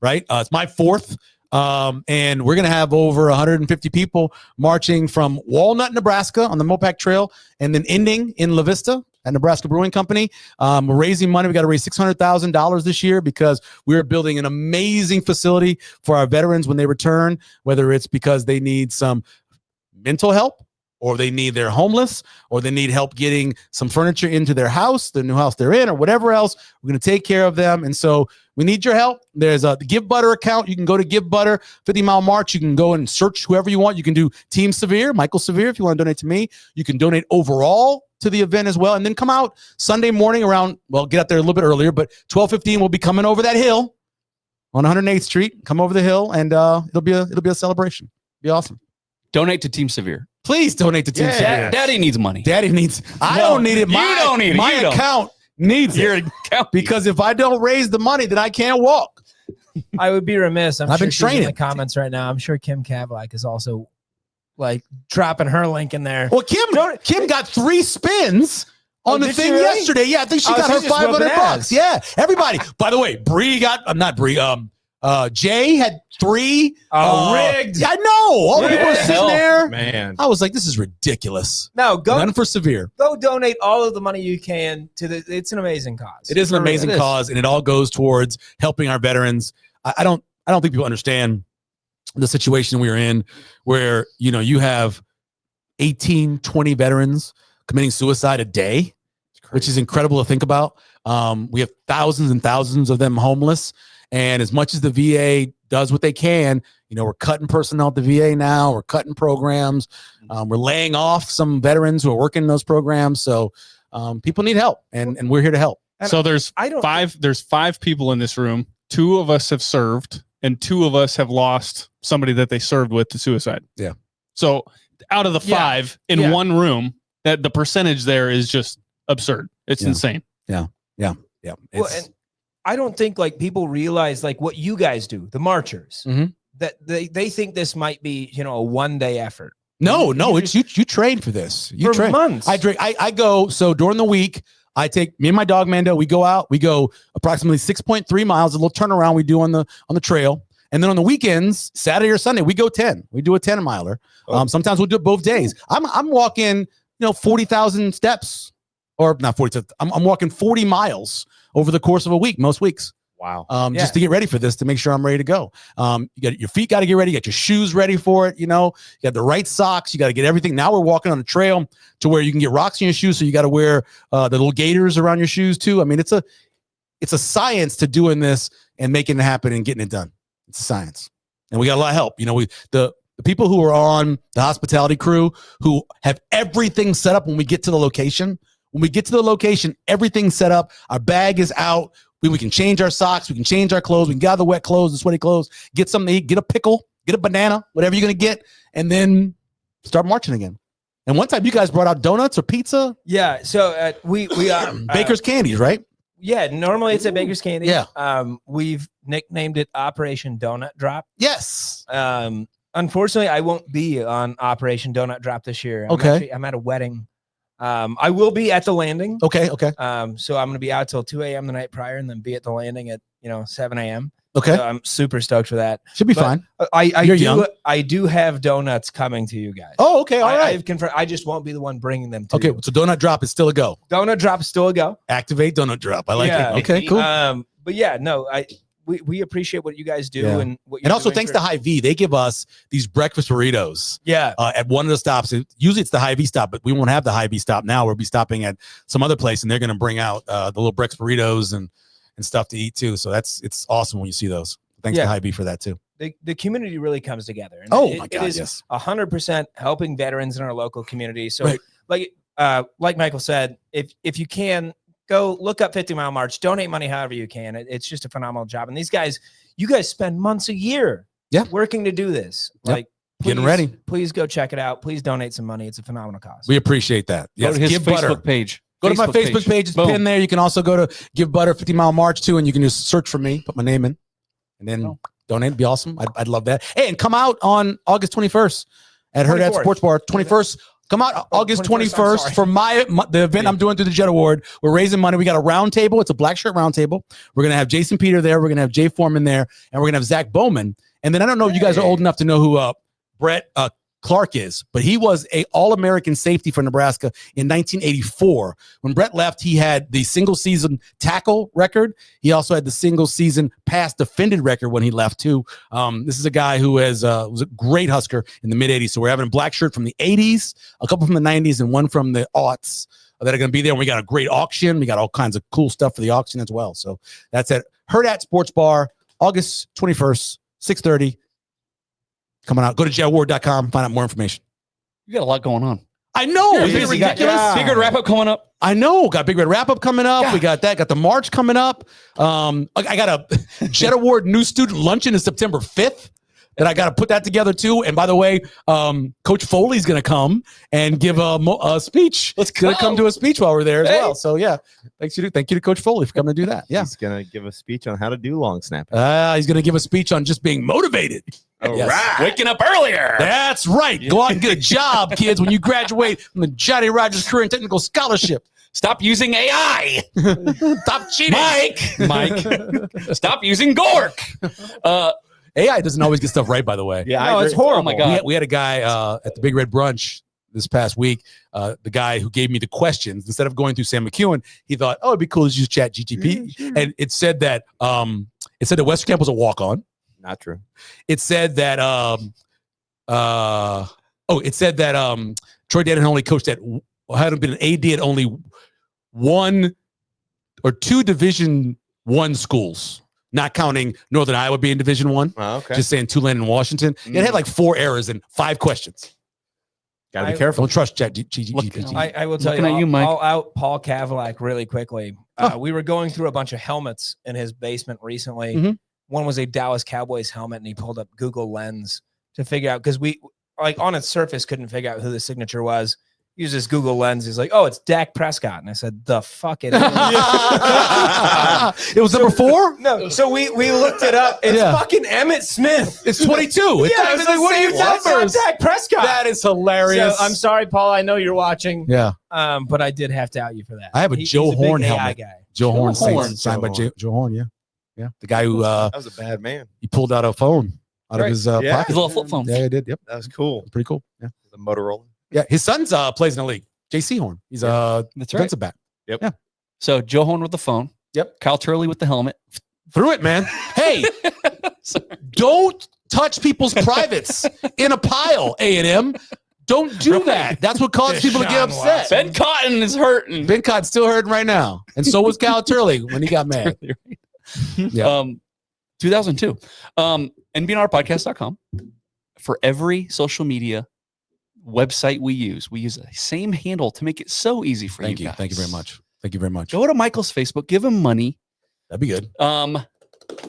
right? It's my 4th. And we're going to have over 150 people marching from Walnut, Nebraska on the Mopac Trail and then ending in La Vista at Nebraska Brewing Company. We're raising money. We got to raise $600,000 this year because we're building an amazing facility for our veterans when they return, whether it's because they need some mental help or they need their homeless or they need help getting some furniture into their house, the new house they're in or whatever else. We're going to take care of them. And so we need your help. There's the Give Butter account. You can go to Give Butter, 50 Mile March. You can go and search whoever you want. You can do Team Severe, Michael Severe, if you want to donate to me. You can donate overall to the event as well. And then come out Sunday morning around, get out there a little bit earlier, but 12:15 we'll be coming over that hill on 108th Street. Come over the hill and it'll be a celebration. Be awesome. Donate to Team Severe. Please donate to Team Severe. Daddy needs money. Daddy needs. I don't need it. You don't need it. My You don't. account needs Your it account. because if I don't raise the money, then I can't walk. I would be remiss. I've been she's in training. the comments right now. I'm sure Kim Kavlak is also like dropping her link in there. Well, Kim got 3 spins on the did she thing really? yesterday. Yeah, I think she got she's her just whooping $500. ass. Yeah, everybody. By the way, Jay had 3. Rigged. Yeah, I know. All the people were sitting hell? there. Man. I was like, this is ridiculous. No, None for Severe. go donate all of the money you can to it's an amazing cause. It is an For real. amazing It is. cause, and it all goes towards helping our veterans. I don't think people understand the situation we're in, where you have 18, 20 veterans committing suicide a day, which is incredible to think about. We have thousands and thousands of them homeless, and as much as the VA does what they can, we're cutting personnel at the VA now. We're cutting programs. We're laying off some veterans who are working in those programs. So people need help, and we're here to help. So there's 5 people in this room. 2 of us have served, and 2 of us have lost somebody that they served with to suicide. Yeah. So out of the 5 in one room, that the percentage there is just absurd. It's insane. Yeah. Well, and I don't think like people realize like what you guys do, the marchers, Mhm. that they think this might be a one-day effort. No, it's you train for this. You For train. months. I go, so during the week, I take me and my dog Mando, we go out, we go approximately 6.3 miles, a little turnaround we do on the trail. And then on the weekends, Saturday or Sunday, we go 10. We do a 10 miler. Sometimes we'll do it both days. I'm walking, 40,000 steps, or not 40. I'm walking 40 miles over the course of a week, most weeks. Wow. Just to get ready for this, to make sure I'm ready to go. You got your feet got to get ready. You got your shoes ready for it. You got the right socks. You got to get everything. Now we're walking on a trail to where you can get rocks in your shoes. So you got to wear the little gaiters around your shoes too. I mean, it's it's a science to doing this and making it happen and getting it done. It's a science. And we got a lot of help. You know, the people who are on the hospitality crew who have everything set up when we get to the location. When we get to the location, everything's set up. Our bag is out. We can change our socks. We can change our clothes. We can gather wet clothes and sweaty clothes. Get something to eat. Get a pickle. Get a banana. Whatever you're going to get. And then start marching again. And one time you guys brought out donuts or pizza. Yeah. So we Baker's Candies, right? Yeah. Normally it's at Baker's Candy. Yeah. We've nicknamed it Operation Donut Drop. Yes. Unfortunately, I won't be on Operation Donut Drop this year. I'm at a wedding. I will be at the landing. Okay. So I'm going to be out till 2 a.m. the night prior and then be at the landing at 7 a.m. Okay. So I'm super stoked for that. Should be fine. I do have donuts coming to you guys. Oh, okay. All right. I've confirmed. I just won't be the one bringing them to Okay. you. So Donut Drop is still a go. Donut Drop is still a go. Activate Donut Drop. I like it. Okay, cool. But yeah, no, we appreciate what you guys do and what you're and also doing thanks to Hy-Vee, they give us these breakfast burritos. Yeah. At one of the stops. Usually it's the Hy-Vee stop, but we won't have the Hy-Vee stop now. We'll be stopping at some other place, and they're going to bring out the little breakfast burritos and stuff to eat too. So it's awesome when you see those. Thanks to Hy-Vee for that too. The community really comes together. And my God, it is yes. 100% helping veterans in our local community. So Right. like Michael said, if you can, go look up 50 Mile March, donate money however you can. It's just a phenomenal job. And these guys, you guys spend months a year working to do this. Yep. Like Getting ready. Please go check it out. Please donate some money. It's a phenomenal cause. We appreciate that. Go to his Facebook page. Go to my Facebook page. It's pinned there. You can also go to Give Butter 50 Mile March too, and you can just search for me, put my name in, and then donate. It'd be awesome. I'd love that. Hey, and come out on August 21st at Herd at Sports Bar. 21st. Come out August 21st for the event I'm doing through the Jet Award. We're raising money. We got a round table. It's a black shirt round table. We're going to have Jason Peter there. We're going to have Jay Foreman there. And we're going to have Zach Bowman. And then I don't know if you guys are old enough to know who Brett Clark is, but he was a All-American safety for Nebraska in 1984. When Brett left, he had the single season tackle record. He also had the single season pass defended record when he left too. This is a guy who was a great Husker in the mid 80s. So we're having a black shirt from the 80s, a couple from the 90s, and one from the aughts that are going to be there. And we got a great auction. We got all kinds of cool stuff for the auction as well. So that's at Herd at Sports Bar, August 21st, 6:30. Coming out. Go to jetaward.com, find out more information. You got a lot going on. I know. Isn't it ridiculous? Big Red Wrap Up coming up. I know. Got Big Red Wrap Up coming up. We got that. Got the March coming up. I got a Jet Award new student luncheon is September 5th. And I got to put that together too. And by the way, Coach Foley's going to come and give a speech. Let's go. Going to come do a speech while we're there as well. So yeah, thank you to Coach Foley for coming to do that. Yeah, he's going to give a speech on how to do long snapping. He's going to give a speech on just being motivated. All right, waking up earlier. That's right. Go out and get a job, kids. When you graduate from the Johnny Rogers Career and Technical Scholarship. Stop using AI. Stop cheating, Mike. Stop using Gork. AI doesn't always get stuff right, by the way. Yeah, no, it's horrible. Oh my God. We had a guy at the Big Red Brunch this past week. The guy who gave me the questions, instead of going through Sam McEwen, he thought, "Oh, it'd be cool to use Chat GTP." And it said that Western Camp was a walk-on. Not true. It said that Troy Dan had only coached hadn't been an AD at only one or two Division I schools. Not counting Northern Iowa being Division I. Oh, okay. Just saying Tulane and Washington. It had like 4 errors and 5 questions. Gotta be careful. Don't trust ChatGPT. I will tell you, Mike. I'll out Paul Kavalak really quickly. We were going through a bunch of helmets in his basement recently. Mhm. One was a Dallas Cowboys helmet, and he pulled up Google Lens to figure out, because we, like, on its surface, couldn't figure out who the signature was. Use this Google Lens. He's like, "Oh, it's Dak Prescott," and I said, "The fuck it is." It was number 4. No, so we looked it up. It's fucking Emmitt Smith. It's 22. Yeah, I was like, "What are you talking about, Dak Prescott?" That is hilarious. So, I'm sorry, Paul. I know you're watching. Yeah. But I did have to out you for that. I have a Joe he's a big Horn AI helmet. guy. Joe Horn Horn. signed by Joe Horn. Yeah. Yeah. The guy who That was a bad man. he pulled out a phone out of his Yeah. pocket. His little flip phone. Yeah, he did. Yep. That was cool. Pretty cool. Yeah. The Motorola. Yeah. His son's plays in the league. JC Horn. He's a That's right. defensive back. Yep. Yeah. So Joe Horn with the phone. Yep. Kyle Turley with the helmet. Through it, man. Hey, don't touch people's privates in a pile, A&M. Don't do that. That's what causes people to get Deshaun upset. Watson. Ben Cotton is hurting. Ben Cott's still hurting right now. And so was Cal Turley when he got mad. Yeah. 2002. NBNRpodcast.com. For every social media website we use the same handle to make it so easy for Thank you you. guys. Thank you very much. Thank you very much. Go to Michael's Facebook, give him money. That'd be good. Um,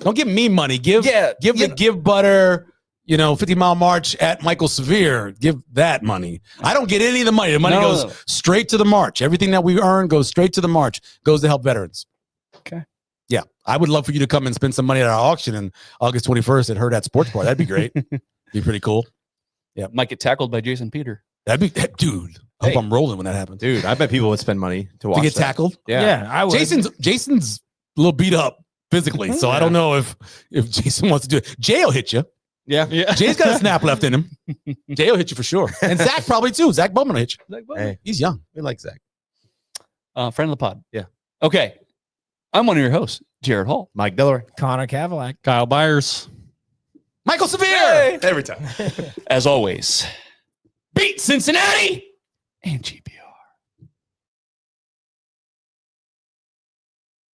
Don't give me money. Give Yeah, the Give Butter, 50 Mile March at Michael Severe. Give that money. I don't get any of the money. The money goes straight to the march. Everything that we earn goes straight to the march. Goes to help veterans. Okay. Yeah. I would love for you to come and spend some money at our auction on August 21st at Herd at Sports Bar. That'd be great. Be pretty cool. Yeah. might get tackled by Jason Peter. That'd be, dude. I hope I'm rolling when that happens. Dude, I bet people would spend money to watch To get that. tackled. Yeah. I would. Jason's a little beat up physically, so I don't know if Jason wants to do it. Jay will hit you. Yeah. Jay's got a snap left in him. Jay will hit you for sure, and Zach probably too. Zach Bowman will hit you. Hey, He's young. we like Zach. Friend of the pod. Yeah. Okay. I'm one of your hosts, Jared Hall. Mike Dillard. Connor Cavalack. Kyle Byers. Michael Severe. Every time. As always, beat Cincinnati and GP.